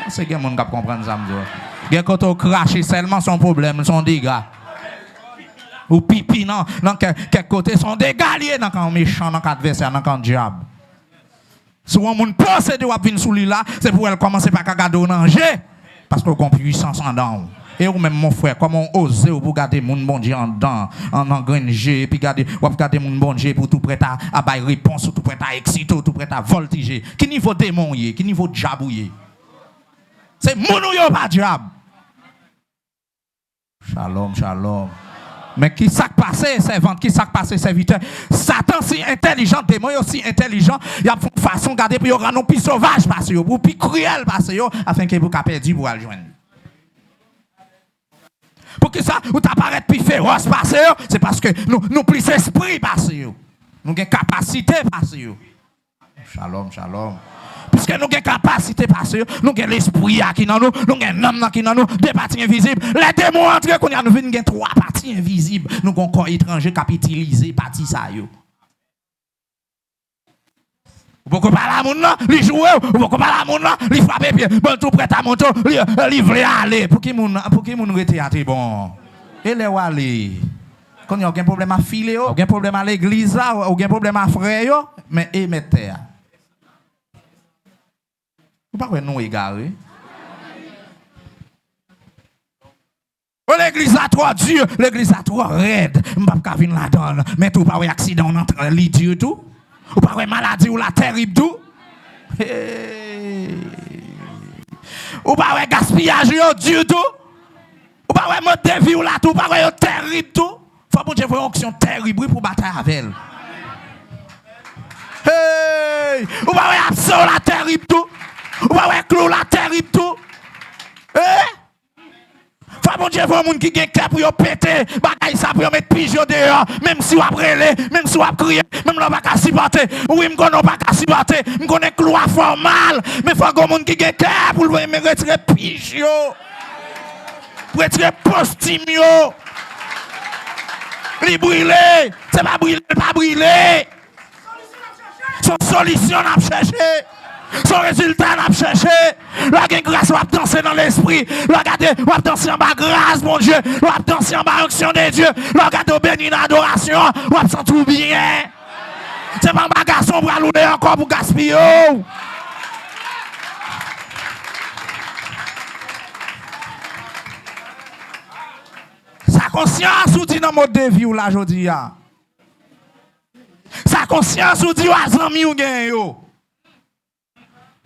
C'est que mon gars comprendre ça, m'dit. Quand on crache seulement son problème, son dégât. Ou pipi, non, quel côté son dégâts liés, dans un méchant, dans un adversaire, dans un diable. Si on moun pense de venir sous lui là, c'est pour elle commencer par garder au danger. Parce qu'on a puissance en dedans. Et vous même mon frère, comment on ose pour garder mon bon Dieu en dedans, en engranger, et puis garder mon bon Dieu pour tout prêt à bailler réponse, tout prêt à exciter, tout prêt à voltiger. Qui niveau démon y est, qui niveau diable y est? C'est mon ou pas diable. Shalom, shalom. Mais qui s'est passé, servante, qui s'est passé, serviteur? Satan, si intelligent, démon aussi intelligent, il y a une façon de garder pour y rendre plus sauvage, pour plus cruel, afin que vous puissiez perdu pour aller joindre. Pour que ça, vous t'apparaître plus féroce, c'est parce que nous plus esprit, nous avons capacité, Shalom, shalom. Puisque nous avons capacité, nous avons l'esprit qui dans nous, nous avons l'âme qui dans nous, des parties invisibles. Les démons entrent, nous avons trois parties invisibles. Nous avons un corps étranger capitalisé, partie ça. Vous pouvez parler à mon nom, les jouer, vous pouvez parler à mon nom, les frapper, bon, tout prêt à mon tour, les vrais aller. Pour qui mon rete bon? Et les aller. Quand il y a aucun problème à filer, aucun problème à l'église, aucun problème à frère, mais mettez. Vous ne pouvez pas nous égarer. Vous l'église a trop dur, l'église a trop raide. M'pas venir là-dedans. Mais tout pas un accident on entre les dieux tout. Ou pas une maladie ou la terrible tout. Ou pas un gaspillage yo Dieu tout. Ou pas un mode de vie ou là tout, pas un terrible tout. Faut que Dieu fasse une action terrible pour bataille avec elle. Hey! Ou pas un absent la terrible tout. Ou pas un clou la terrible tout. Faut bon Dieu voir moun qui gen cœur pour yo péter, bagay ça pour mettre pigeon dehors, même si ou brûler, même si ou crier, même là pas supporter. Oui, me connais pas supporter, me connais clou à formal, mais faut gon moun qui gen cœur pour me retirer pigeon. Pour retirer postime yo. Li brûler, c'est pas brûler. Son solution à chercher. Son résultat n'a pas cherché. La grâce va danser dans l'esprit. La va danser en bas grâce, mon Dieu. Va danser en bas action de Dieu. La garde béni dans l'adoration. Va se sentir bien. C'est pas un garçon pour allouer encore pour gaspiller. Sa conscience ou dit dans le mode de vie ou là, je dis. Sa conscience ou dit aux amis ou gagne yo.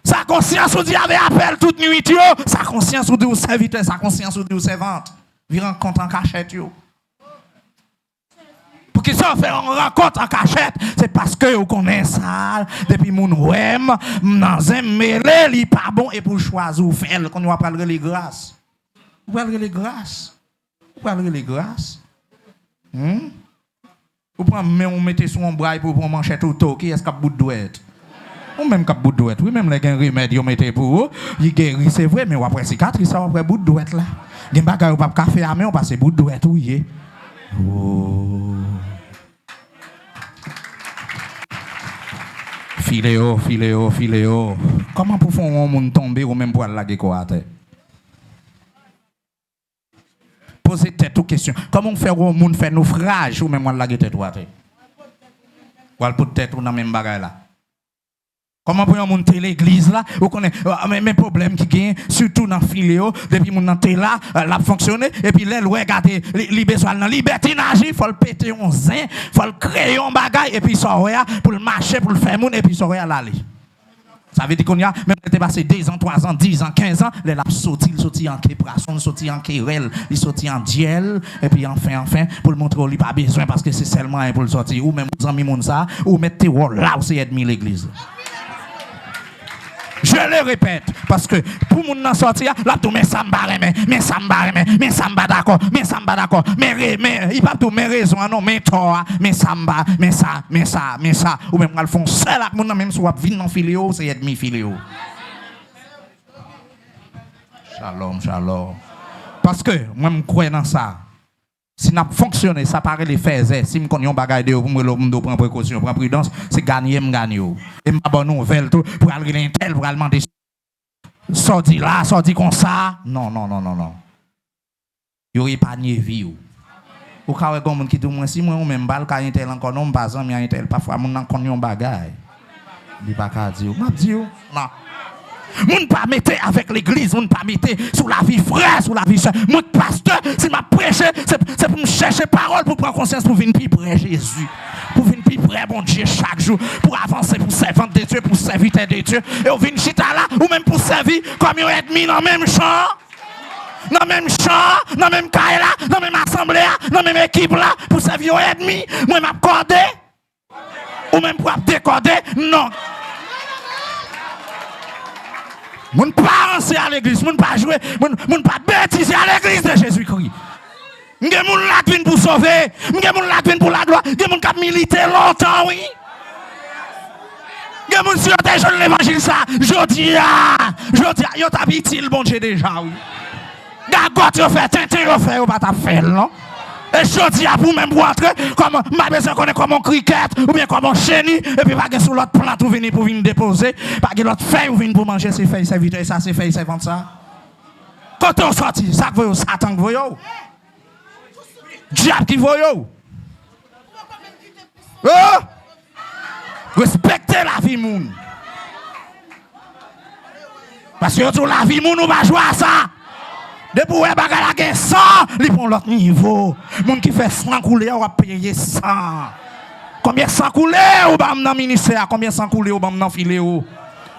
Sa conscience ou dit avait appel toute nuit yo. Sa conscience ou dit ou serviteur, sa conscience ou dit ou servante. Vi rencontre en cachette yo. Pour qui ça fait une rencontre en cachette, c'est parce que vous connaissez ça depuis mon ouem, dans un mêlé, li pas bon et pour choisir ou faire qu'on va parler les grâces. Vous parlez les grâces. Vous parlez les grâces. Vous prenez on mettez sur un bras pour prendre manchette auto qui est-ce qu'a bout de douette. Ou même cap bout de douette, oui, même les gens remède, ils mettent pour vous, ils guérissent, c'est vrai, mais après cicatrice, ça après bout de douette là. Gen bagay ou pas café à main, on passe bout de douette, oui. Oh. Filéo. Comment pour faire un monde tomber ou même pour aller laguer quoi à terre? Posez tête aux questions. Comment faire un monde faire naufrage ou même pour aller laguer tête à terre? Ou aller pour tête ou dans même bagay là? Comment pour monter l'église là, vous connaissez mes problèmes qui gagnent surtout dans filéo depuis mon nanté là, l'a fonctionné et puis là regarder les besoins dans libertinage, il faut le péter un zin, faut le créer un bagage et puis ça pour le marcher pour le faire moun et puis ça l'aller. Ça veut dire qu'on y a même été passé 2 ans, 3 ans, 10 ans, 15 ans, les l'a sorti en képrasson, sorti en kérel, il sorti en diel et puis enfin pour le montrer qu'il pas besoin parce que c'est seulement pour le sortir ou même aux amis moun ça ou mettre là où c'est ennemi l'église. Je le répète, parce que pour mon en sortir, là, tout, mais ça me barre, mais ça me d'accord, mais il pas tout, mais raison, non, mais toi, mais ça me barre, mais ça, ou même, ils font seul, même si on vient dans filéo, c'est ennemi filéo. Shalom. Parce que, moi, je crois dans ça. Si n'a fonctionné, ça paraît les faits. Si je connais un bagage de pour me prendre précaution, prendre prudence, c'est gagner. Et ma bonne nouvelle tout pour aller l'intel pour aller demander sorti là, sorti comme ça. Non. Il n'y a pas de vie. Ou quand il y a des gens qui disent si moi même balle quand intel encore non pas en intel parfois mon nan connait un bagage. Il pas ka dire. M'a dit non. Moun pas mettre avec l'église, moun pas mettre sous la vie frère, sous la vie sœur. Mon pasteur, si m'a prêché, c'est pour me chercher parole, pour prendre conscience, pour venir plus près Jésus. Pour venir plus près, bon Dieu, chaque jour. Pour avancer, pour servir de Dieu, pour servir de Dieu. Et on vient chita là, ou même pour servir comme un ennemi dans le même champ. Dans le même champ, dans le même caille là, dans la même assemblée là, dans la même équipe là, pour servir un ennemi. Moi, m'a accordé. Ou même pour décoder, non. Moun pas danser à l'église, moun pas jouer, moun pas bêtiser à l'église de Jésus-Christ. M'gè moun la vinn pour sauver, m'gè moun la vinn pour la gloire, m'gè moun k'ap militer longtemps, oui. M'gè moun si yo te jeune l'évangile ça, jodi, yo t'a utile bon Dieu déjà, oui. Gagot yo fait, tintin yo fait, yo pas t'a fait, non? Et je dis à vous même pour entrer, comme ma besoin connaît comme un cricket ou bien comme un chenille, et puis pas sur l'autre plante ou venir pour venir déposer, pas que l'autre feuille ou venir pour manger ses feuilles, c'est vite ça, c'est feuilles, c'est vendre ça. Quand on sortit, ça que vous Satan que vous diable qui vous oh! Respectez la vie moun. Parce que la vie moun, on va jouer à ça. Depuis où bagala gen 100, li prend l'autre niveau. Moun qui fait 100 couler, on va payer 100. Combien 100 couler ou bam nan ministère, combien 100 couler ou bam nan filet ou?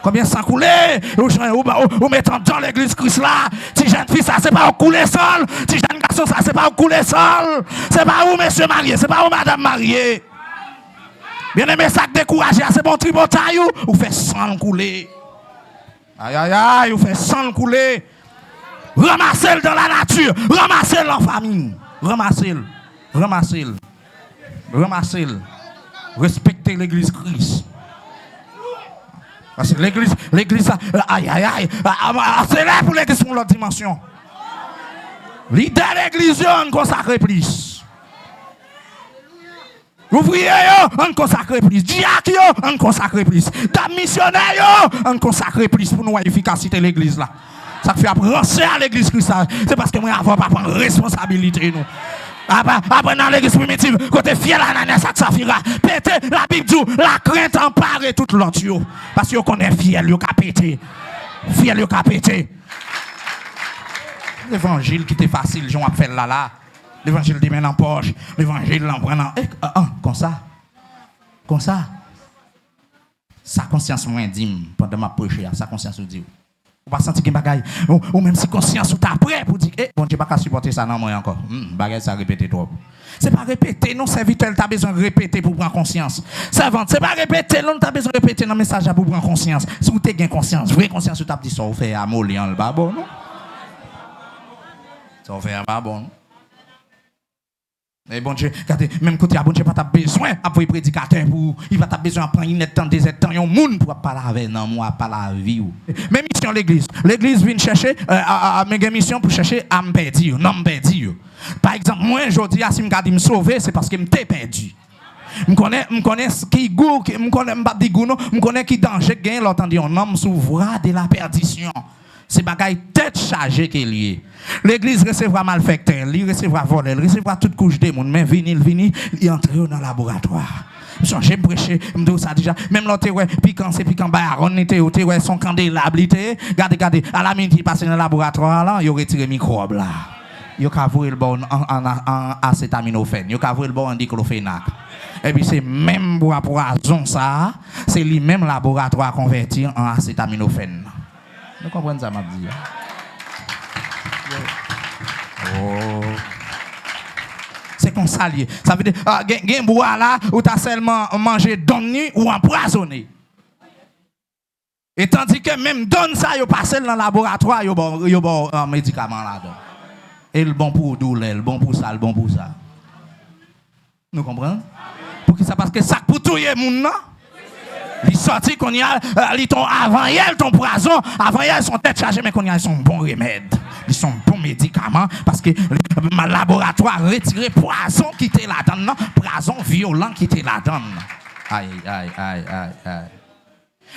Combien 100 couler ou mettant dans l'église Christ là, si jeune fille ça c'est pas au couler seul, si jeune garçon ça c'est pas au couler seul, c'est pas où monsieur marié, c'est pas où madame mariée. Bien aimé ça décourager, c'est bon tribotaille ou fait 100 couler. Aïe aïe aïe, ou fait 100 couler. Ramassez-le dans la nature, ramassez-le en famille, ramassez-le, ramassez-le, ramassez-le. Respectez l'église Christ. Parce que l'église, aïe aïe aïe, c'est là pour l'église pour l'autre dimension. L'idée de l'église, on consacre plus. Ouvrier, on consacre plus. Diacre, on consacre plus. Dame missionnaire, on consacre plus pour nous efficacité de l'église là. Ça fait apprendre à l'église Christ. C'est parce que moi avant pas prendre responsabilité nous. Après dans l'église primitive, côté fiel Ananias et Saphira, pété la Bible dit la crainte empare toute l'autre. Parce que connaît fiel yo ka pété. Fiel yo ka pété. L'évangile qui était facile, j'en fait là. L'évangile dit maintenant en poche, l'évangile l'en prenant comme ça. Comme ça. Sa conscience moins dit pendant ma prêcher, sa conscience dit. Ou pas sentir qu'il bagaille ou même si conscience ou t'as prêt pour dire bon Dieu pas supporter ça non moi encore bagaille ça répéter trop c'est pas répéter non serviteur t'as besoin de répéter pour prendre conscience servante c'est pas répéter non t'as besoin de répéter dans message pour prendre conscience si vous t'es gain conscience vraie conscience ou t'as dit ça ou fait à Molian le pas bon non ça ou fait pas bon. Mais bon Dieu, regardez, même côté, bon Dieu, pas besoin d'appuyer prédicateur pour, il va besoin de prendre une temps, des temps, un monde pour parler avec non, moi, pas la vie. Même mission l'église. L'église vient chercher, mes mission pour chercher à me perdre, non me perdre. Par exemple, moi, aujourd'hui, si je me sauver, c'est parce que je m'ai perdu. Je connais qui goût, je connais qui danger, gagne l'autre dit, un homme s'ouvre de la perdition. C'est bagaille tête chargée qui est lié. L'église recevra malfecteur, il recevra voler, il recevra toute couche de monde, mais vini, il entre dans le laboratoire. J'ai prêché, je me dis ça déjà, même l'autre, piquant, c'est piquant, baron, était, son candélabre, regardez, à la minute, il passe dans le laboratoire, là, il retire le microbe, là. Il a voué le bon en acétaminophène, il a voué le bon en diclofénac. Et puis c'est même poison ça, c'est lui-même laboratoire converti en acétaminophène. Vous comprenez ça, m'a dit? Oh. C'est comme ça lié. Ça veut dire, il y a un bois là où tu as seulement mangé donné ou empoisonné. Et tandis que même donne ça, il passe dans le laboratoire, il y a un médicament là-dedans. Et le bon pour douleur, le bon pour ça, le bon pour ça. Nous comprenons? Pour qui ça? Parce que ça pour tout le monde, il sorti qu'on y a, avant hier ton poison, avant hier son tête chargée, mais qu'on y a son bon remède. Ils sont bons médicaments parce que le laboratoire retiré poison qui était là-dedans, poison violent qui était là-dedans. Aïe, aïe, aïe, aïe, aïe.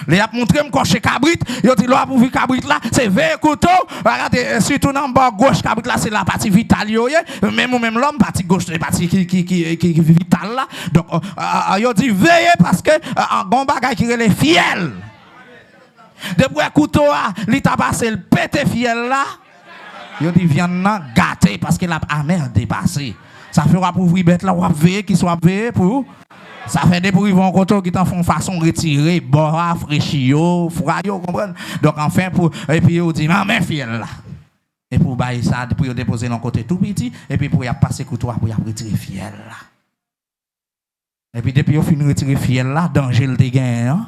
Les a montré me cocher cabrit, yo dit là pour vu cabrit là, c'est vert couteau, regardez surtout dans bord gauche cabrit là c'est la partie vitale yo, même l'homme partie gauche c'est partie qui vitale là. Donc yo dit veillez parce que en bon bagage qui relève fiel. Depuis couteau li t'a passé le pété fiel là. Yo dit viande nan gâté parce que la amer dépassé. Ça fera pour ouvrir bête là ou veiller qui soit veillé pour ça fait des bruits vont côté qui t'en font façon retirer bois fraîchio froyo comprendre donc enfin pour et puis on dit maman fiel là et pour bailler ça pour déposer dans côté tout petit et puis pour y passer couteau pour y retirer fiel là et puis depuis on finit retirer fiel là danger le gain hein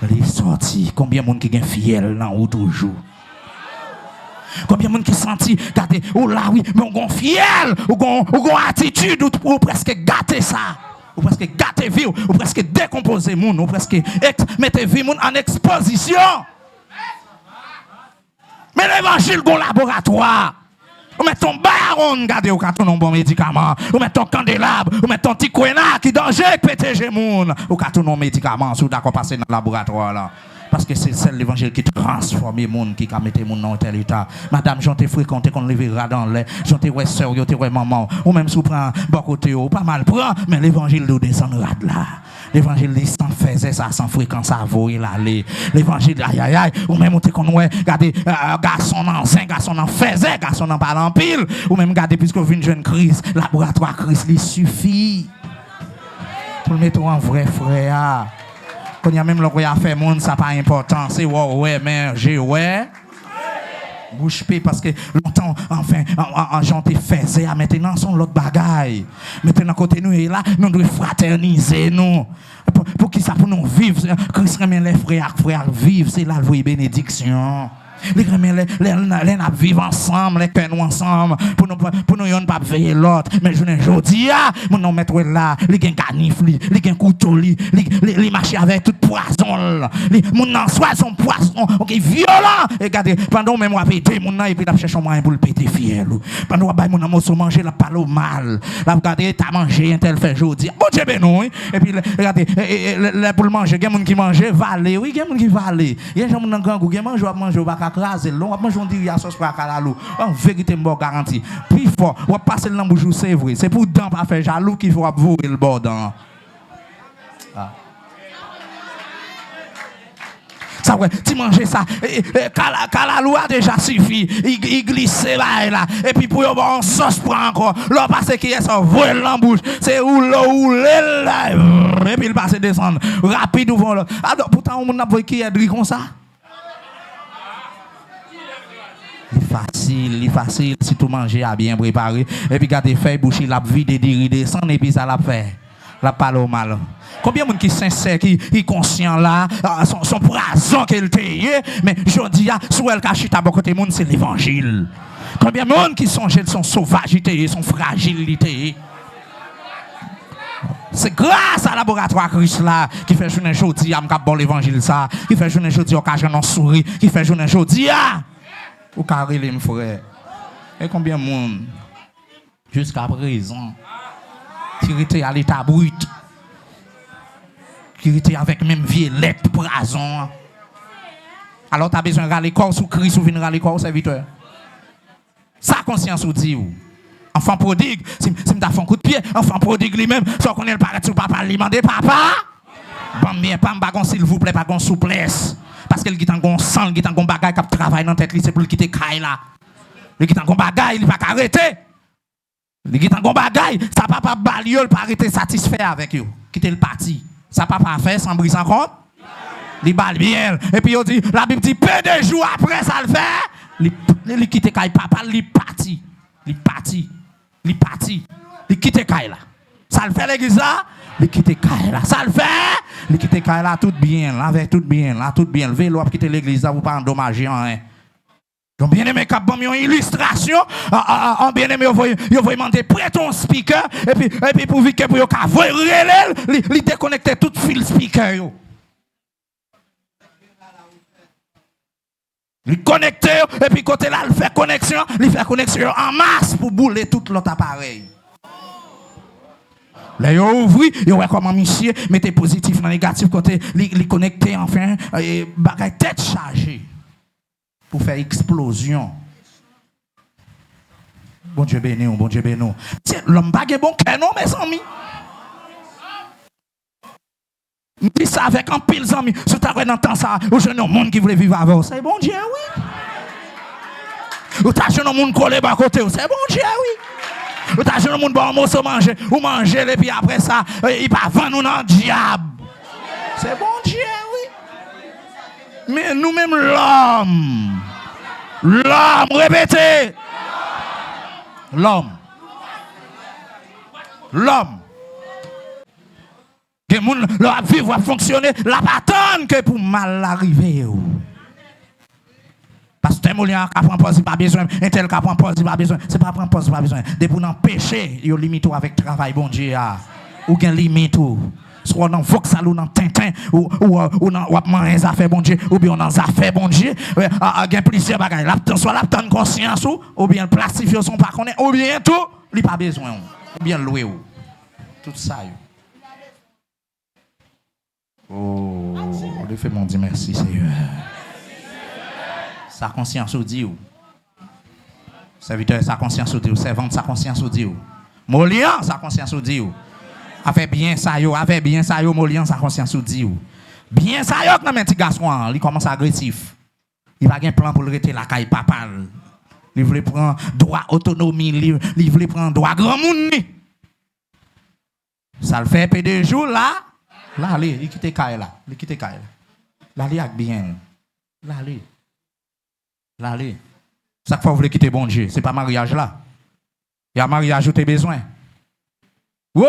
les sorti combien monde qui gagne fiel là ou toujours combien de monde qui senti regardez oh là oui mais on gon fiel ou gon attitude ou presque gâter ça ou presque gâter vie ou presque décomposer moun ou presque mettre vie moun en exposition. Mais l'évangile gon laboratoire. Ou met ton baron garder ou ton bon médicament, ou met ton candélabre, ou met ton petit quena qui danger péter moun ou ton médicament sous d'accord passer dans le laboratoire là. Parce que c'est celle l'évangile qui transforme les gens, qui a mis les gens dans tel état. Madame, j'en t'ai fréquenté qu'on lèvera dans l'air. J'en t'ai ouais soeur, j'en t'ai ouais maman. Ou même si vous prenez bon côté, ou pas mal prend, mais l'évangile de descendra de là. L'évangile dit sans faisait ça, sans fréquence à vous, il allait. L'évangile, aïe aïe aïe, ou même on qu'on ouais, regardez, garçon en zin, garçon en faisait, garçon en parle en pile, ou même regardez, puisque vous une jeune crise, laboratoire crise, il suffit. Pour le mettre en vrai frère. Quand il y a même le roi à faire monde, ça pas important, c'est ouais, mais j'ai ouais. Bouche paix parce que longtemps, enfin, en gens te faisaient, maintenant, sont l'autre bagaille. Maintenant, côté nous, et là, nous devons fraterniser, nous. Pour qui ça, pour nous vivre, Christ remet les frères vivre, c'est là, le bénédiction. Les vivre ensemble, les cœurs nous ensemble, pour nous ne pas veiller l'autre. Mais je ne dis pas, nous mettre là, les gens canif, les gens couteau, les marcher avec tout poison. Les gens soit son poisson, ok, violent. Et regardez, pendant même on péter, mon et puis on cherche un moyen pour le péter fier. Pendant on mon amour manger la parole mal. Là regardez, t'as mangé un tel fait aujourd'hui. Bon Dieu bénou. Et puis regardez, pour le manger, il y a des gens qui mangent valé, oui, il y a des gens qui valé. Il y a des gens qui mangent grand goût, il y a des gens qui mangent craser long, après on dit il y a sauce pour calalou. En vérité me garantie. Puis fort, on passer dans bouche c'est vrai. C'est pour dents pas faire jaloux qu'il faut vous le bord dans. Ça ouais, tu manges ça, calalou a déjà suffi. Il glisse là et puis pour avoir une sauce pour encore. Là parce qu'il y a ça voile dans bouche, c'est où là et puis il passe descendre rapide devant là. Alors pourtant on n'a pas qui est comme ça. Facile, si tout manger à bien préparé. Et puis, garder feuille, boucher, la vide, descendre, et puis ça l'a fait. La parle au mal. Combien de gens qui sont sincères, qui sont conscients là, sont poison qu'elle t'a mais je dis, sous elle cache à côté monde, c'est l'évangile. Combien de gens qui sont son sauvagité, son fragilité. C'est grâce à laboratoire Christ là qui fait journée aujourd'hui à bon l'évangile ça, qui fait journée aujourd'hui au cas non souris, qui fait journée aujourd'hui ou carré les frères. Et combien de monde jusqu'à présent qui était à l'état brut, qui était avec même vieille lettre poison. Alors tu as besoin de râler corps sous Christ ou venir râler corps serviteur. Ça conscience ou dit ou. Enfant prodigue, si m'ta fait un coup de pied, enfant prodigue lui-même, soit qu'on est le paraît sur papa, lui demander papa. Bon bien pas m'bagon s'il vous plaît pas gon souplesse. Parce que le gitan gon sang, le gitan gon bagay qui travaille dans tête, c'est pour le quitter caille là. Le gitan gon bagay, il pas arrêter. Le gitan gon bagay, ça papa baliol pas arrêter satisfait avec eux. Quitter le parti. Ça papa fait sans brise en compte. Il balle bien. Et puis il dit la Bible dit peu de jours après ça le fait, il quitter caille papa, il parti. Il quitte caille là. Ça le fait l'église là, il quitte caille là. Ça le fait, il quitte caille là tout bien, là avec tout bien, là tout bien. Le vélo quitter l'église là pour pas endommager hein. Donc bien aimé cap bon une illustration, en bien aimé yo voy demander prête ton speaker et puis pour que pour yo ka voy relève, il déconnecter tout fil speaker yo. Il connecte et puis côté là il fait connexion en masse pour bouler tout l'autre appareil. Là yo ouvri, yo ouais comment monsieur mettez positif dans négatif côté il connecté enfin bagay tête chargée pour faire explosion. Bon Dieu béni, bon Dieu béni. Tiens, l'homme bagay bon cœur non mes amis. Je dis ça avec un pile d'amis. Si tu as dans ça, au jeune monde qui voulait vivre avec c'est bon Dieu, oui. Ou tu as jeune monde collé à côté, c'est bon Dieu, oui. Ou tu as jeune monde bon mot manger, ou manger, et puis après ça, il va vendre dans le diable. C'est bon Dieu, oui. Mais nous-mêmes, l'homme, répétez. L'homme. Que les gens leur vivre va fonctionner, la patronne que pour mal arriver. Parce que les gens qui prennent pause, pas besoin, un tel qui prend pause, pas besoin, c'est pas prendre pause, pas besoin. Dès pour péché, ils limitent avec travail, bon Dieu. Ou bien limite, soit dans Voxal ou dans Tintin, ou dans les affaires, bon Dieu, ou bien dans les affaires, bon Dieu. Il y a plusieurs bagages. Soit la conscience, ou bien plastifier son pas connaître, ou bien tout, il n'y a pas besoin, ou bien louer. Tout ça. Oh, le fait mon dit merci Seigneur. Sa conscience au dit ou. Serviteur, sa conscience au dit ou. Servante, sa conscience au dit ou. Molian, sa conscience au dit ou. Avec bien ça yo, Molian sa conscience ou dit ou. Bien ça yo nan men ti garçon, il commence agressif. Il va gen plan pour le rester la caille papa. Il veut prendre droit autonomie, il veut prendre droit grand monde. Ça le fait peu de jours là. Là allez, il quitte caille là, il quitte caille. Là allez avec bien. Là allez. Là allez. Chaque fois vous voulez quitter bon Dieu, c'est pas mariage là. Il y a mariage où tu as besoin. Ou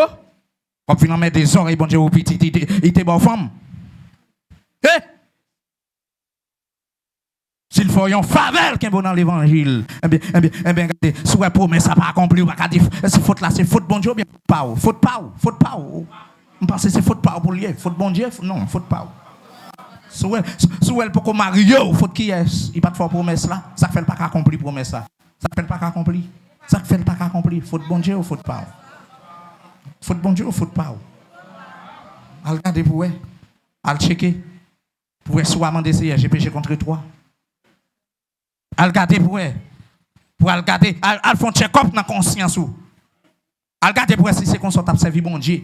quand vous mettre des oreilles, bon Dieu, ou petit, il était bonne femme. Eh? S'il faut une faveur qui est bon dans l'évangile, eh bien, regardez, si vous promesse ça pas accompli, ou pas dire, c'est faute là, c'est faute bon Dieu, ou bien pas, faute pas. Je pense que c'est faute pas pour lui, faute bon Dieu, non, faute pas. Si elle peut marier, faute qui est, il pas de faire promesse là, ça fait pas accompli promesse là. Ça fait pas accompli. Ça fait pas accompli, faute bon Dieu ou faute pas. Faute bon Dieu ou faute pas. Al regarder pour elle, al checker. Pour elle soit amendé j'ai péché contre toi. Al regarder pour elle. Pour al regarder, al font check-up dans conscience ou. Al regarder pour elle si c'est qu'on soit servi bon Dieu.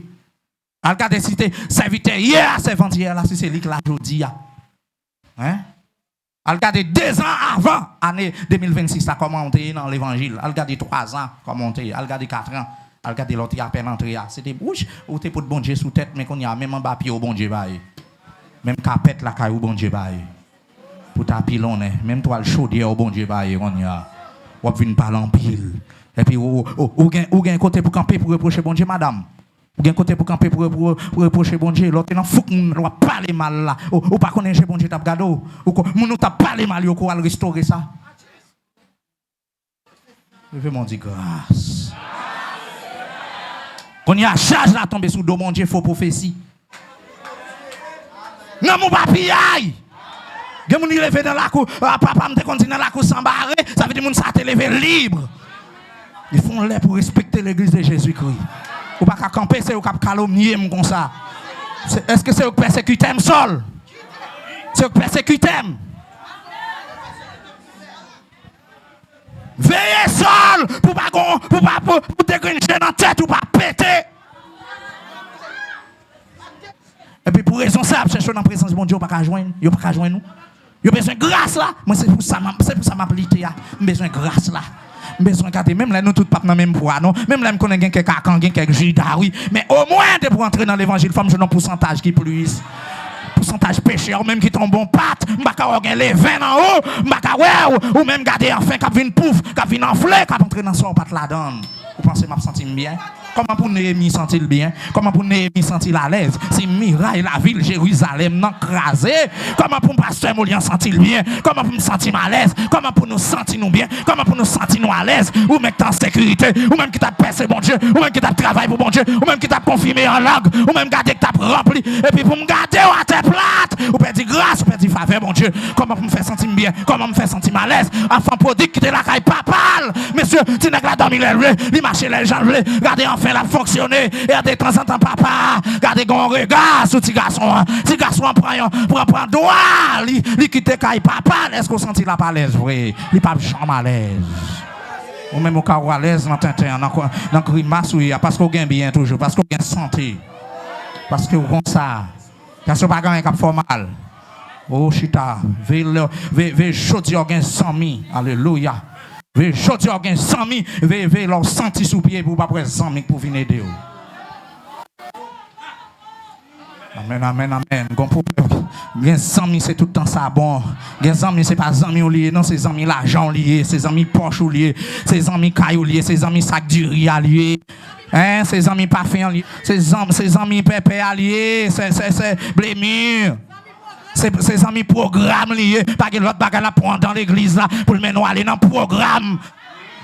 Al regarder si t'es serviteur hier, servant hier là si c'est lui qui l'a jodi ya. Hein? Al regarder 2 ans avant année 2026 ça commenté dans l'évangile. Al regarder 3 ans commenté, al regarder 4 ans. Al regarder l'autre à peine entré. C'était bouche ou t'es pour bon Dieu sous tête mais qu'on y a même en bas pied au bon Dieu bail. Même capette la caille au bon Dieu bail. Pour ta pilonne, même toi le chaudier au bon Dieu bail on y a. Ou vinn parler en pile. Et puis ou gain côté pour camper pour reprocher bon Dieu madame. Ou gain côté pour camper pour reprocher bon Dieu. L'autre non faut qu'on doit parler mal là. Ou pas connaître bon Dieu t'a gardé ou moun t'a parler mal yo ko al restaurer ça. Je veux m'en dire grâce. Quand il y a charge là tomber sous dos mon Dieu faux prophétie. Non mon papi aïe. Gen moun levé dans la cour, papa me continue dans la cour sans barrer, ça veut dire moun ça te levé libre. Ils font l'air pour respecter l'église de Jésus-Christ. Ou pas qu'à camper c'est ou qu'à calomnier comme ça. Est-ce que c'est au persécuter sol? C'est au persécuter. Veillez sol pour te grincher dans la tête ou pas péter. Et puis pour raison ça, chercher dans la présence de mon Dieu, on pas joindre, il pas joindre nous. Il besoin de grâce là. Moi c'est pour ça m'appliquer là. Besoin de grâce là. Besoin de même là nous tous pas dans même poids non. Même là me connais quelques cacan, quelques judas oui, mais au moins de pour entrer dans l'évangile, femme je un pourcentage qui plus. Pourcentage pécheur même qui tombe en pâte, m'baka organ les 20 en haut, m'baka ou même garder enfin cap vinn pouf, cap vinn enflé, cap entrer dans son pâte là-dedans. Vous pensez m'a senti bien? Comment pour Néhémie sentir bien? Comment pour Néhémie sentir à l'aise? C'est miraille la ville Jérusalem non crasé. Comment pour pasteur Molian sentir bien? Comment pour me sentir à l'aise? Comment pour nous sentir nous bien? Comment pour nous sentir nous à l'aise? Ou même en sécurité, ou même qui t'a percé bon Dieu, ou même qui t'a travaillé pour bon Dieu, ou même qui t'a confirmé en langue, ou même garder que t'a rempli et puis pour me garder à terre plate, ou perdre grâce, ou perdre faveur bon Dieu. Comment pour me faire sentir bien? Comment me faire sentir à l'aise? Enfant prodigue qui te la caille papal. Monsieur, tu n'as pas dormi les marcher les gens, regardez enfin la fonctionner et de temps en temps papa regardez gon regard sur petit garçon prend droit li quitte caille papa est-ce qu'on sentit la pas à l'aise vrai il pas chambre à l'aise ou même au cas à l'aise dans tintin dans grimace oui parce qu'on gagne bien toujours parce qu'on gagne santé parce que comme ça parce que pas gagne cap formal oh chita ve jodi gagne 100 000 alléluia. Je dis à 100 000, ve leur senti sous pied pour pas prendre 100 000 pour venir aider. Amen, amen, amen. Gen 100 000 c'est tout le temps ça bon. Gen 100 000 c'est pas 100 000 lié, non c'est 100 000 l'argent lié, c'est 100 000 poche lié, c'est 100 000 cailloux lié, c'est 100 000 sac du riz lié. Hein, c'est 100 000 parfums lié, c'est 100 000 pépé lié, c'est blémure. C'est amis programme lié, pas que l'autre bagarre là prendre dans l'église là pour le mener aller dans le programme.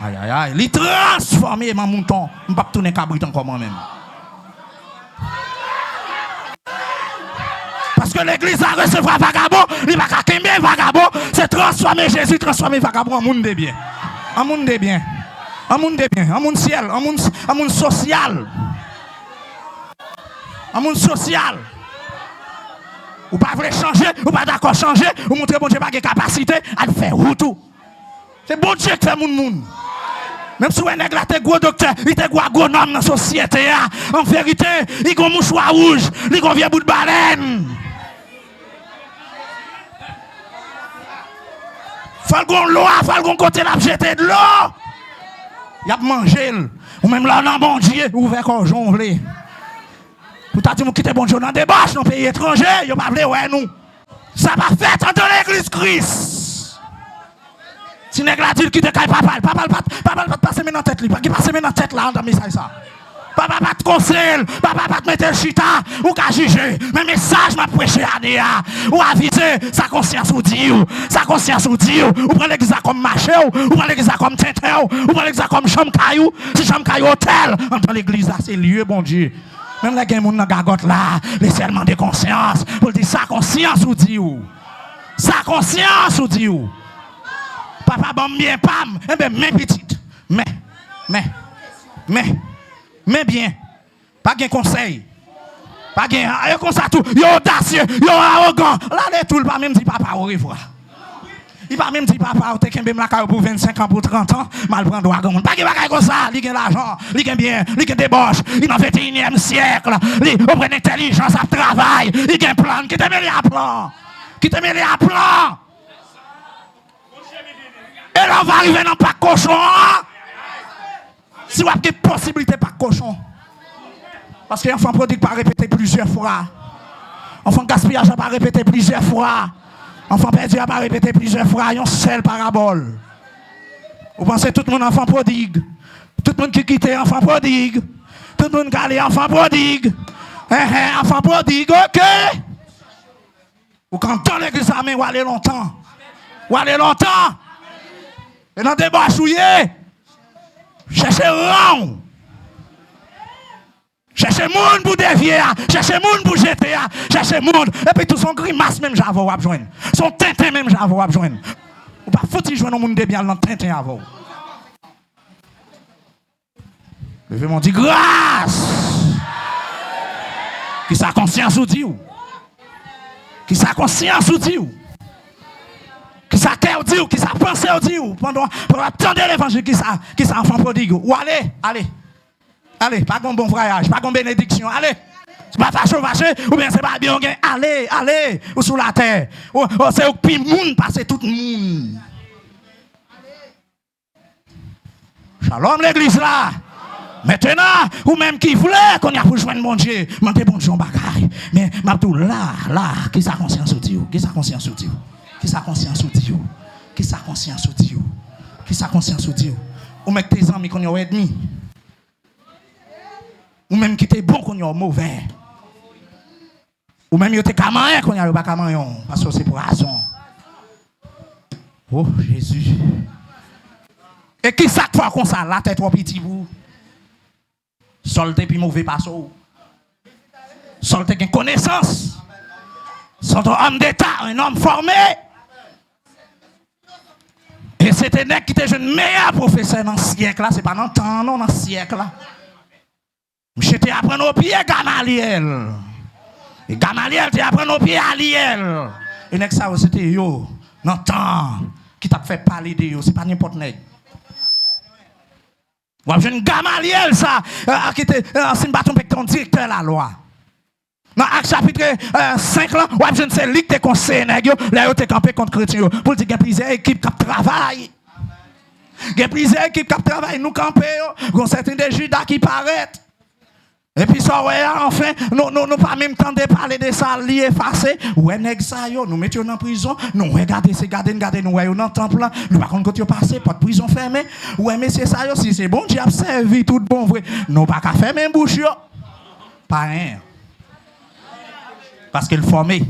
Aïe aïe aïe, il transformer mon mouton, on pas tourner cabrit encore moi même. Parce que l'église a recevoir vagabond, il va qu'aimer vagabond, c'est transformer Jésus, transformer vagabond en monde de bien. En monde de bien. En monde de bien, en monde ciel, en monde social. En monde social. Ou pas voulez changer, ou pas d'accord changer, ou montrer bon Dieu pas de capacité à faire tout. C'est bon Dieu qui fait moun. Même si un nègre était gros docteur, il était gros agronome dans la société. En vérité, il a un mouchoir rouge, il a un vieux bout de baleine. Faut qu'on l'eau, faut qu'on côté la jeter de l'eau. Il a mangé. Ou même là, dans bon Dieu, ouvert comme jonglé. Pour t'as dit, vous quittez bon Dieu dans des bâches, dans les pays étrangers, vous pas voulu, ouais, nous. Ça va faire dans l'église Christ. Si nèg la dit quitte kay papa pas passer dans tête li, pas qui passer dans tête là dans message ça. Papa pas te conseiller, papa pas te mettre le chita ou ka juger. Mais message m'a prêché à dia ou aviser sa conscience ou dit ou prend l'église comme marché ou prend l'église comme tintin ou prend l'église comme chambre caillou, si chambre caillou hôtel, dans l'église là c'est lieu bon Dieu. Même les gens qui dans gagote là, laissez demander conscience pour dire sa conscience ou dit ou. Sa conscience ou dit ou. Papa bon bien pam, eh ben mais petite. Mais bien. Pas de conseil. Pas de comme ça tout. Yo audacieux, yo arrogant. Là les tout pas même dit papa au revoir. Il pas même dit papa, tu as la carte pour 25 ans, pour 30 ans, mal prendre droit comme pas de comme ça, il a l'argent, il a bien, il a débauche, il est dans le 21e siècle, il a une intelligence à travail, il a un plan, qui te met à plan. Et là on va arriver dans pas cochon. Si vous avez des possibilités pas cochon. Parce que l'enfant prodigue pas répéter plusieurs fois. Enfant gaspillage pas répéter plusieurs fois. Enfant perdu a pas répété plusieurs fois, une seule parabole. Vous pensez tout le monde enfant prodigue? Tout le monde qui quitte enfant prodigue? Tout le monde qui allait enfant prodigue? Enfant prodigue, ok? Ou quand dans l'église armée, ou aller longtemps? Et dans des bâchouillés, cherchez rang. Cherchez monde pour dévier, cherchez monde pour jeter, cherchez monde. Et puis tout son grimace même j'avais à joindre. Son tintin même j'avais à joindre. Ou pas faut-il joindre un monde de bien dans tintin avant. Levez mon dit grâce. Qui sa conscience ou dit ou? Qui sa conscience ou dit ou? Qui sa cœur dit ou? Qui sa pensée ou dit ou? Pendant attendre l'évangile qui sa enfant prodigue ou allez, pas de bon voyage, pas de bénédiction, allez. C'est pas fâché, ou bien c'est pas bien, allez, ou sous la terre. Ou c'est au pire monde, passer tout le monde. Shalom l'église là. Maintenant, ou même qui voulait qu'on y a pour joindre mon Dieu, monter bon Dieu en bagaille. Mais m'a tout là, qui sa conscience ou dit ou? Qui sa conscience ou dit ou? Qui sa conscience ou dit ou? Qui sa conscience ou dit ou? Qui sa conscience ou dit ou? Ou mettre tes amis qu'on y a ennemi. Ou même qui était bon qu'on y a mauvais. Ou même qui était camarade qu'on y a pas camarade. Parce que c'est pour raison. Oh Jésus. Et qui ça fois comme ça, la tête trop petit pour solder puis mauvais passo. Solder une connaissance. Solder un homme d'État, un homme formé. Et c'était un qui était le meilleur professeur dans le siècle là, c'est pas dans le temps, non, dans le siècle là. J'étais apprendre au pied Gamaliel. Et Gamaliel t'es apprendre au pied Aliel. Et next ça c'était yo, dans le temps qui t'a fait parler de yo, c'est pas n'importe nèg. Ou jeune Gamaliel ça qui était c'est bâton ton directeur la loi. Dans Acte chapitre 5 là, ou jeune c'est lui qui te conseille nèg yo, là yo te campé contre chrétien pour dire qu'il y a plusieurs équipes qui travaillent. Il y a plusieurs équipes qui travaillent nous camper yo, gon certains des Judas qui paraissent. Et puis ça, ouais, enfin, nous pas même temps de parler de ça, lié effacé. Ouais, nèg ça yo, nous mettions en prison. Nous regardez, nous ouais, dans le temple là. Nous par contre, quand tu passé, pas de prison fermée. Ouais, mais c'est ça yo, si c'est bon, tu as servi tout bon vrai. Nous pas qu'à fermer bouche yo. Pas rien. Parce qu'il formé.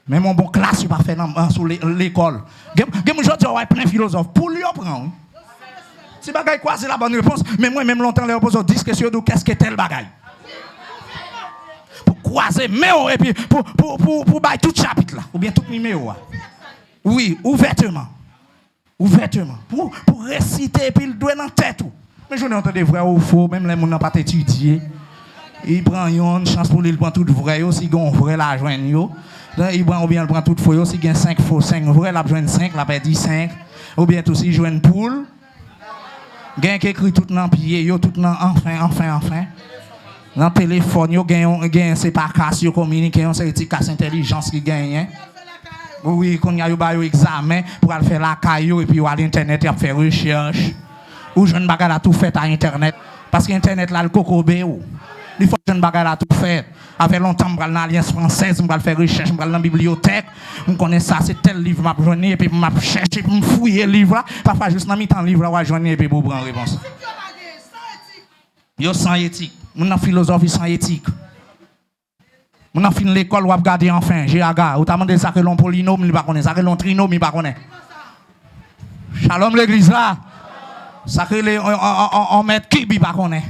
Même mon bon classe, tu pas fait sur l'école. Gem aujourd'hui, ouais, plein philosophe. Pour lui prendre. Si bagaille quoi, c'est la bonne réponse. Mais moi, même longtemps, les opposants disent que sur nous, qu'est-ce que tel bagaille? Pour croiser, mais et puis pour bailler tout chapitre là, ou bien tout numéro. Oui, ouvertement. Pour réciter, et puis il doit dans la tête. Mais je n'ai entendu vrai ou faux, même les gens n'ont pas étudié. Il prend une chance pour lui, il prend tout vrai, si il a vrai la joindre. Il prend ou bien il prend tout faux, si il a 5 faux, 5 vrai, la joindre 5, la perdit 5. Ou bien tout si il joue une poule. Gen qui écrit tout dans pied, yo tout dans enfin. Dans téléphone, yo gen c'est pas casse yo communiquer, on c'est casse intelligence qui gagne. Oui, qu'on y a eu examen pour aller faire la caillou et puis aller internet et faire recherche. Ou jeune bagarre a tout fait à internet parce que internet là le cocobé ou. Il faut que jeune bagarre a tout fait. Avec longtemps m'bral dans l'Alliance française, m'bral faire recherche, m'bral dans la bibliothèque, on connaît ça, c'est tel livre m'a joindre et puis m'a chercher pour me fouiller le livre là, parfois juste dans mi-temps livre là, joindre et puis pour prendre réponse. Yo sans éthique, mon philosophie sans éthique. Mon a fini l'école ou a regardé enfin, j'ai aga, ou t'a demandé ça que l'on polynôme, il pas connaît, ça que l'on trinôme, il pas connaît. Shalom l'église là. Ça que les on met qui il pas connaît.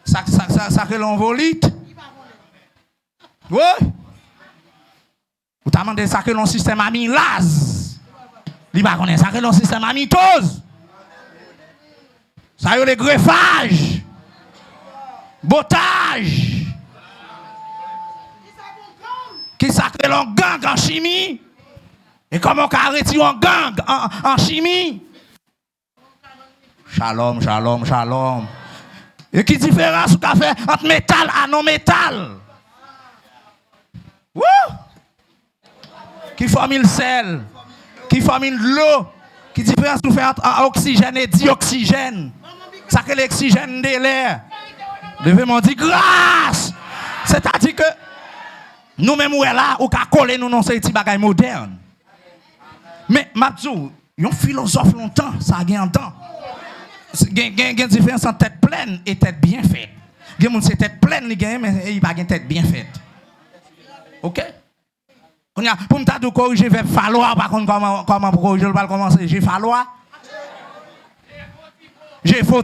Ça que l'on volite. Oui. Ou t'a demandé ça que l'on système amylase. Il pas connaît, ça que l'on système amytose. Ça y est les greffages. Bottage. Qui sacré l'on gang en chimie. Et comment on arrête un gang en chimie. Shalom. Et qui différence qu'a fait entre métal et non métal. Wouh! Qui forme le sel. Qui forme l'eau. Qui différence nous fait entre oxygène et dioxygène. Ça que l'oxygène de l'air. Devez m'en dire grâce. C'est-à-dire que nous-mêmes, nous là, ou qu'à coller nous dans ces petits bagages modernes. Mais, Mabzou, un philosophe longtemps, ça a gagné un temps. Il y a une différence entre tête pleine et tête bien faite. Il y a une tête pleine, mais il n'y a pas une tête bien faite. Ok? Pour me dire corriger, il va falloir, par contre, comment corriger, je vais commencer. J'ai falloir. J'ai faut.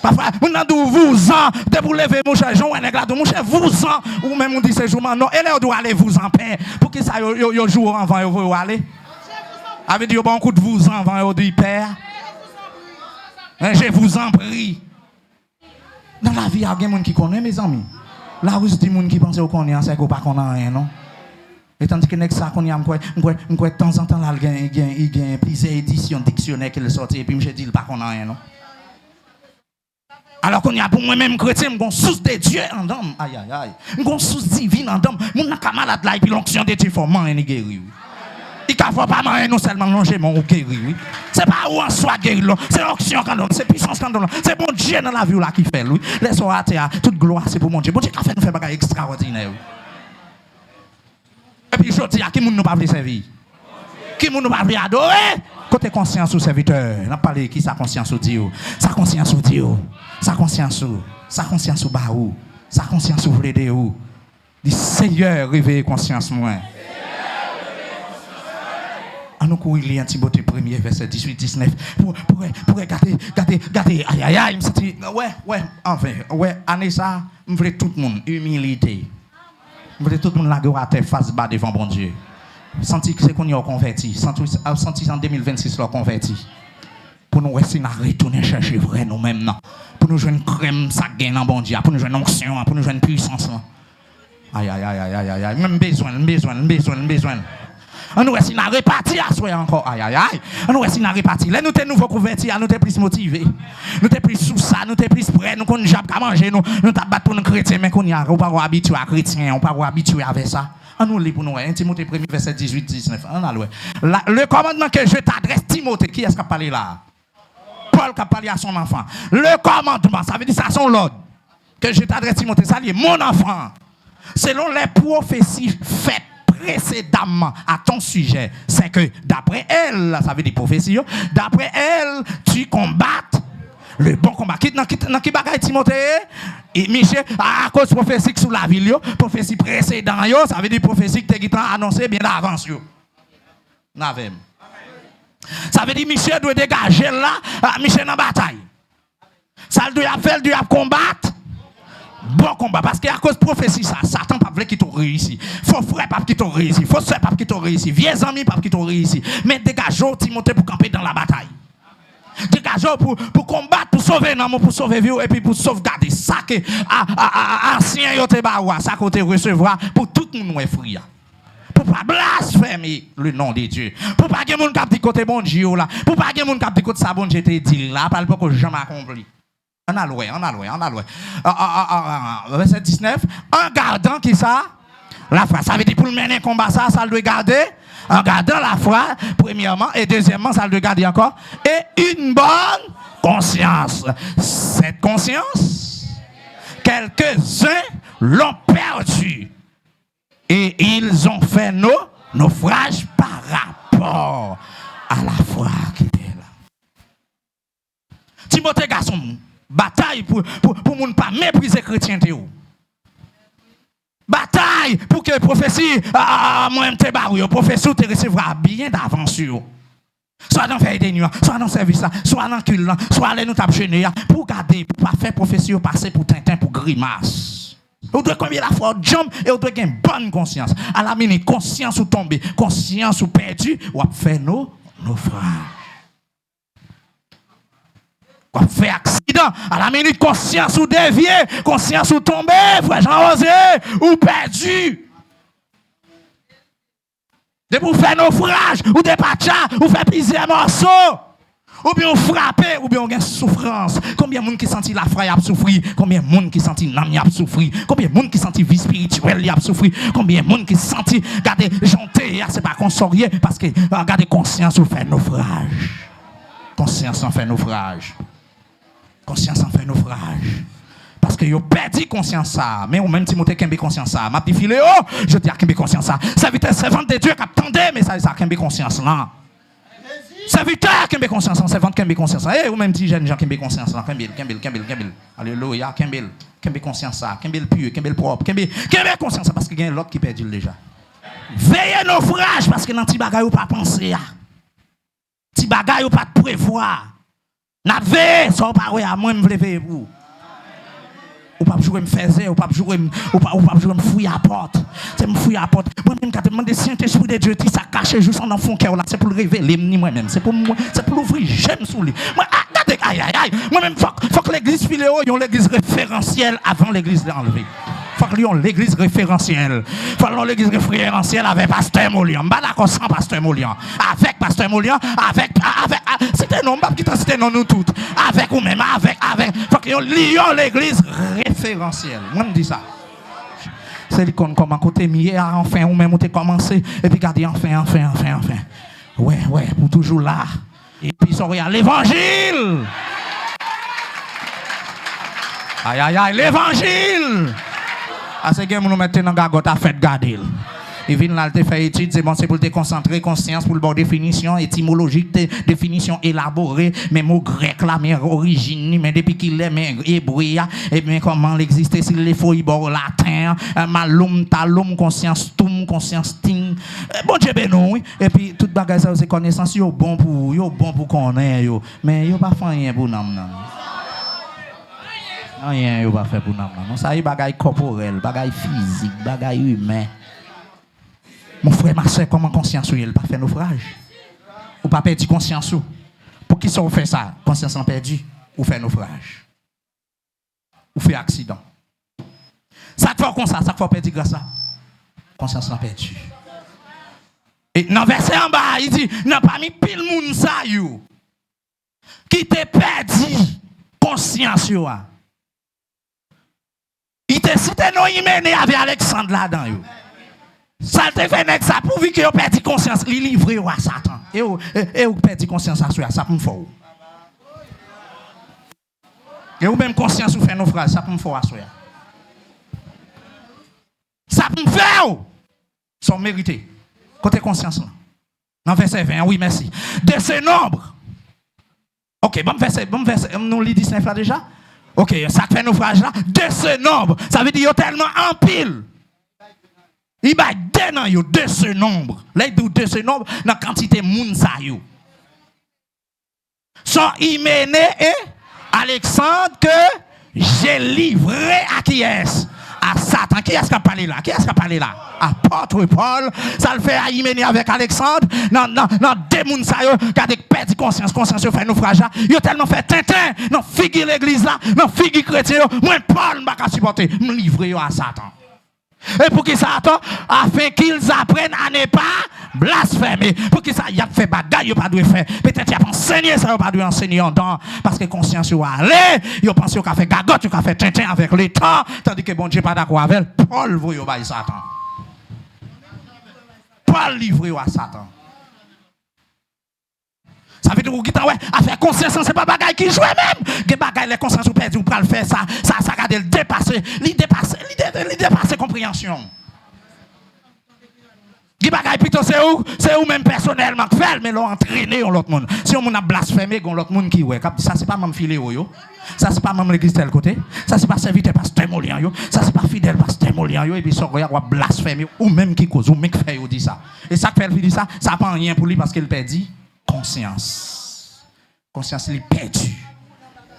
Parfois, on a dit vous en, de vous lever mon cher, Jean, mon cher, vous en, ou même on dit ce jour, non, et là, on doit aller vous en paix. Pour que ça, yo jour avant, vous aller. Avec dit, bon coup de vous en avant, vous dit, père. Je vous en prie. Dans la vie, il y a des gens qui connaissent, mes amis. La rue, c'est des gens qui pensent qu'on connaît, c'est qu'on ne connaît rien, non? Et tandis que ça, qu'on y a, de temps en temps, là, il y a plusieurs éditions dictionnaires qui sortent, et puis je dis, il ne connaît rien, non? Alors qu'on y a pour moi-même chrétien, mon source de Dieu en homme. Aïe. Mon source divine en homme. Mon n'a qu'à malade là et puis l'onction de Dieu faut manger et guérir. Il ne faut pas manger non seulement manger mon ou guérir. C'est pas où en soi guérir, c'est l'onction qu'on donne, c'est puissance qu'on donne. C'est bon Dieu dans la vie là qui fait lui. Laisse-moi à terre, toute gloire c'est pour mon Dieu. Bon Dieu qui a fait nous faire bagaille extraordinaire. Et puis je dis à qui nous pas veut servir. Qui nous pas veut adorer. Côté conscience au serviteur, n'a parlé qui sa conscience au Dieu. Sa conscience au Dieu. Sa conscience au baou, sa conscience au vlédé ou. Dit Seigneur, réveille conscience moi. À nous courir lire Timothée 1er verset 18-19 pour regarder aïe me senti ouais enfin année ça me voulait tout le monde humilité. Me voulait tout le monde la gloire face bas devant bon Dieu. Senti que c'est qu'on y a converti, senti en 2026 là converti. Pour nous essayer de retourner chercher vrai nous-mêmes. Pour nous jouer une crème, ça gagne dans bon Dieu. Pour nous jouer une onction, pour nous jouer une puissance. Aïe. Même besoin. On nous essayer de répartir à soi encore. Aïe. On nous essayer de répartir. Là, nous sommes nouveaux convertis, nous sommes plus motivés. Nous sommes plus sous ça, nous sommes plus prêts. Nous sommes déjà à manger. Nous sommes battus pour nous chrétiens, mais nous ne sommes pas habitués à chrétiens. On ne sommes pas habitués avec ça. On nous lit pour nous. Timothée 1er verset 18-19. Le commandement que je t'adresse, Timothée, qui est-ce qui a parlé là? Paul qui a parlé à son enfant. Le commandement, ça veut dire ça, son l'ordre. Que je t'adresse, Timothée, ça dit mon enfant. Selon les prophéties faites précédemment à ton sujet, c'est que d'après elle, ça veut dire prophétie, d'après elle, tu combattes le bon combat. Dans qui bagaille Timothée? Et Michel, à cause de prophétie sous la ville, prophétie précédente, ça veut dire prophétie que tu as annoncé bien d'avance. N'avem. Ça veut dire Michel doit dégager là, Michel en bataille. Ça doit faire, il doit combattre. Bon combat, parce qu'à cause de prophétie, ça, Satan pas voulu qu'il t'ait réussi. Faut frère pas qu'il t'ait réussi. Faut soeur pas qu'il t'ait réussi. Vieux amis pas qu'il t'ait réussi. Mais dégagez Timothée pour camper dans la bataille. Dégagez pour combattre, pour sauver l'amour, pour sauver vie et puis pour sauvegarder ça que ancien yote bawa, ça qu'on te recevra pour tout le monde frère. Pour pas blasphémer. blasphémer le nom de Dieu. Pour pas que moun k'ap di côté bon Dieu là, pour pas que moun k'ap di côté ça bon Dieu te dit là, pas que jamais accompli. On a loin. Verset 19, en gardant qui ça? La foi. Ça veut dire pour le mener combat ça doit garder en gardant la foi premièrement et deuxièmement ça doit garder encore et une bonne conscience. Cette conscience, quelques-uns l'ont perdue et ils ont fait naufrage par rapport à la foi qui était là. Timothée garçon, bataille pour ne pas mépriser chrétienté. Bataille pour que prophétie, moi-même te barou, prophétie te recevra bien d'avance. Soit dans faire des nuits, soit dans service, soit dans cul, soit aller nous taper chez pour garder, pour pas faire prophétie passer pour tintin, pour grimace. Vous devez combien la fois jump et vous devez avoir une bonne conscience. À la minute, conscience ou tomber, conscience ou perdu, ou faire nos frères. Ou faire accident. À la minute, conscience ou dévier, conscience ou tomber, frère Jean-Osé, ou perdu. De pour faire naufrage, ou des pachas, ou faire plusieurs morceaux. Ou bien on frappe, ou bien on a souffrance. Combien de monde qui sentit la foi a souffrir? Combien de monde qui sentit l'âme a souffrir? Combien de monde qui sentit vie spirituelle a souffrir? Combien de monde qui sentit garder janté, c'est pas consorier parce que garder conscience ou fait naufrage. Conscience en fait naufrage. Conscience en fait naufrage. Parce que yo perdu conscience ça, mais ou même Timothée kembe conscience ça. M'a dit filéo, je dis à kembe conscience ça. Serviteur servante de Dieu qui attendait mais ça kembe conscience là. Serviteur qui a conscience, servante qui a conscience. Et ou même petit jeune gens qui a conscience. Kembel. Alléluia, Kembel conscience ça. Kembel pur, Kembel propre. Kembel conscience parce qu'il y a l'autre qui perdu déjà. Veillez naufrage parce que dans petit bagay ou pas penser. Petit bagay ou pas prévoir. N'a veillé, ça pas ouais à moi me veiller vous. Ou pas jouer me faiser, ou pas jouer me fouiller à la porte. C'est me fouiller à la porte. Moi-même, quand je demande Saint-Esprit de Dieu, ça cache juste en fond cœur là, c'est pour le révéler moi-même. C'est pour moi, c'est pour l'ouvrir, j'aime sous lui. Moi, aïe. Moi-même, faut que l'église Philéo, y a l'église référentielle avant l'église d'enlever. Faut que l'on l'église référentielle. Faut que l'église référentielle avec Pasteur Molian. Pas d'accord sans Pasteur Molian. Avec Pasteur Molian, avec c'était non, pas qui c'était non nous toutes. Avec ou même avec. Faut que l'on l'église référentielle. Moi me dis ça. C'est l'icône comme côté hier enfin ou même on commencé et puis garder enfin. Ouais, pour toujours là. Et puis ça regarde l'évangile. Aïe, l'évangile. À ce que nous mettons dans gagote à fait garder. Il vient là te faire étude, c'est bon, c'est pour te concentrer, conscience pour le bon définition étymologique, définition élaborée, mais mots grecs là, mais origine, mais depuis qu'il est, mais hébreu, et bien comment l'existe, s'il est faux, il bord latin, malum, talum, conscience, tum, conscience, ting. Bon Dieu, ben non, et puis toute bagage ça, c'est connaissance, yo bon pour connaître, mais yo pas fait rien pour nous. Rien yo pas fait pour nous. Non, ça y bagay corporel, bagay physique, bagay humain. Mon frère, ma soeur, comment conscience ou il pas fait naufrage? Ou pas perdu conscience ou? Pour qui ça vous fait ça? Conscience en perdu ou fait naufrage? Ou fait accident? Ça te fait comme ça fait perdu grâce à conscience en perdu. Et dans le verset en bas, il dit, n'a pas mis pile moun sa you qui te perdu conscience yo. Il te cité non Hyménée avec Alexandre là-dedans yo. Ça te fait nèg ça pour que yo perdu conscience, li livré à Satan. Et ou perdu conscience à ça pour me faire. Et ou même conscience ou fait naufrage, ça pour me faire à ça. Ça pour me faire. Sont mérités. Côté conscience là. Dans verset 20, oui merci. De ce nombre. OK, bon verset, nous lit 19 là déjà. OK, ça fait naufrage là. De ce nombre, ça veut dire yo tellement en pile. Il va dans yo de ce nombre. Là de ce nombre dans quantité moun sa yo. Sont Hyménée et Alexandre que j'ai livré à qui est-ce? À Satan. Qui est-ce qui a parlé là? Apôtre Paul. Ça le fait à Hyménée avec Alexandre. Non, des moun sa yo qui a perdu conscience yo fait naufrage là. Yo tellement fait tintin. Non, figue l'église là. Non, figue chrétien yo. Moi Paul m'a supporter. Me livrer à Satan. Et pour qu'ils s'attendent, afin qu'ils apprennent à ne pas blasphémer. Pour que ça, il a fait bagaille, il pas dû faire. Peut-être il a enseigné ça, il pas dû enseigner en temps. Parce que conscience ou aller, il pense qu'il a fait gagotte, il a fait tintin avec l'État. Tandis que bon Dieu pas d'accord avec Paul, vous voyez Satan. Paul livré à Satan. Ça veut dire que ouais, à faire conscience, c'est pas bagaille qui joue même. Que bagaille les consciences ou perdu ou pas le faire ça garde le dépasser, il dépasser compréhension. Qui bagaille plutôt c'est où même personnellement faire mais l'ont entraîné l'autre monde. Si on a blasphémé l'autre monde qui ouais, ça c'est pas même filé yo. Ça c'est pas même l'église tel côté. Ça c'est pas serviteur pasteur Molian yo. Ça c'est pas fidèle pasteur Molian yo et puis ça regarde blasphémer ou même qui cause ou même qui fait yo dit ça. Et ça fait dit ça pas rien pour lui parce qu'il perdit conscience. Conscience, il est perdu.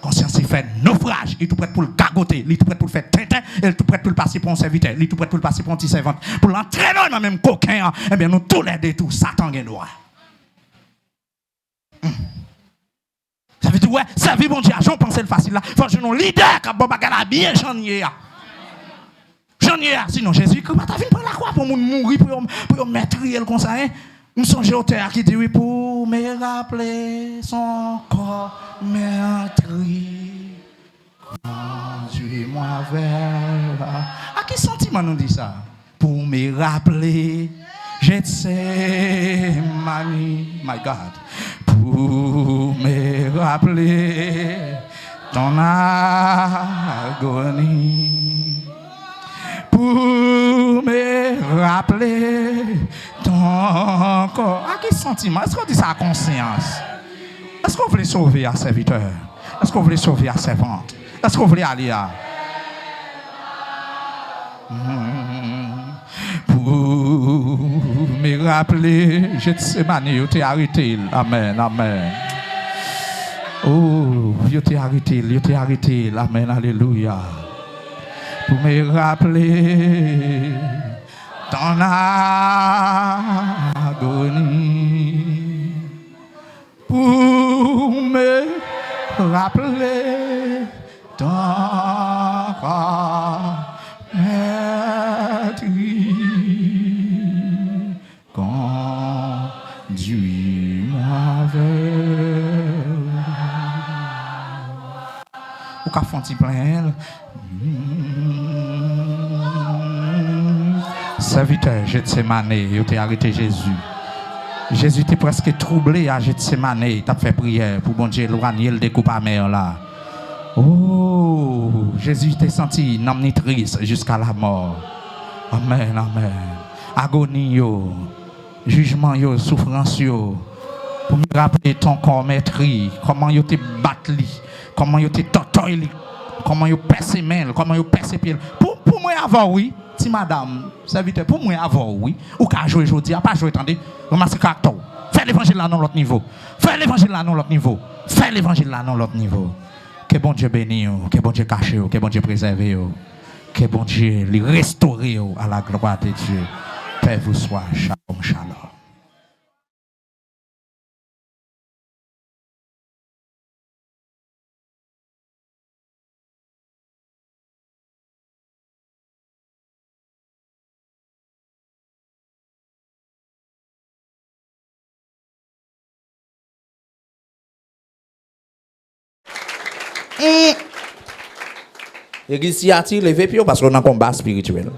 Conscience, il fait naufrage. Il est tout prêt pour le gagoter. Il est tout prêt pour le faire tintin. Il est tout prêt pour le passer pour un serviteur. Il est tout prêt pour le passer pour un petit servant. Pour l'entraîner dans même coquin. Eh bien, nous tous les deux, tout, Satan gagne droit. Ça veut dire, ouais, servir bon Dieu, j'en pense le facile là. Faut que nous leader qui a bon bagala bien, j'en y ai. J'en y ai. Sinon, Jésus, comment t'as vu prendre la croix pour mourir, pour mettre le comme ça, hein? Nous sommes au terre qui dit oui pour me rappeler son corps meurtri. Conduis-moi vers. À qui sentiment nous dit ça? Pour me rappeler, Gethsemane, my God. Pour me rappeler ton agonie. Pour me rappeler ton corps. À quel sentiment? Est-ce qu'on dit ça à conscience? Est-ce qu'on voulait sauver un serviteur? Est-ce qu'on voulait sauver un servante? Est-ce qu'on voulait aller à... Pour me rappeler, Gethsemane, je t'ai arrêté. Amen, amen. Oh, je t'ai arrêté. Amen, alléluia. Pour me rappeler ton agonie, pour me rappeler ton corps meurtri, conduis-moi vers. Ou qu'a font-ils plein? Serviteur, Gethsemane, il t'a arrêté Jésus. Jésus était presque troublé à Gethsemane. Il t'a fait prière pour bon Dieu éloigner le découpe amer là. Oh, Jésus t'a senti n'amni triste jusqu'à la mort. Amen, amen. Agonie, yo, jugement, yo, souffrance, yo. Pour me rappeler ton corps meurtri, comment il te battu, comment il te torturé, comment il percé main, comment il percé pied. Pour moi avoir oui. Si madame, serviteur, pour moi avoir oui, ou qu'à jouer aujourd'hui, à pas jouer, attendez, ramassez caractère. Fais l'évangile là dans l'autre niveau. Fais l'évangile là dans l'autre niveau. Fais l'évangile là dans l'autre niveau. Que bon Dieu bénisse, que bon Dieu cache, que bon Dieu préserve, que bon Dieu les restaure à la gloire de Dieu. Père vous soit, shalom, shalom. L'église s'y attire, levé parce qu'on a un combat spirituel.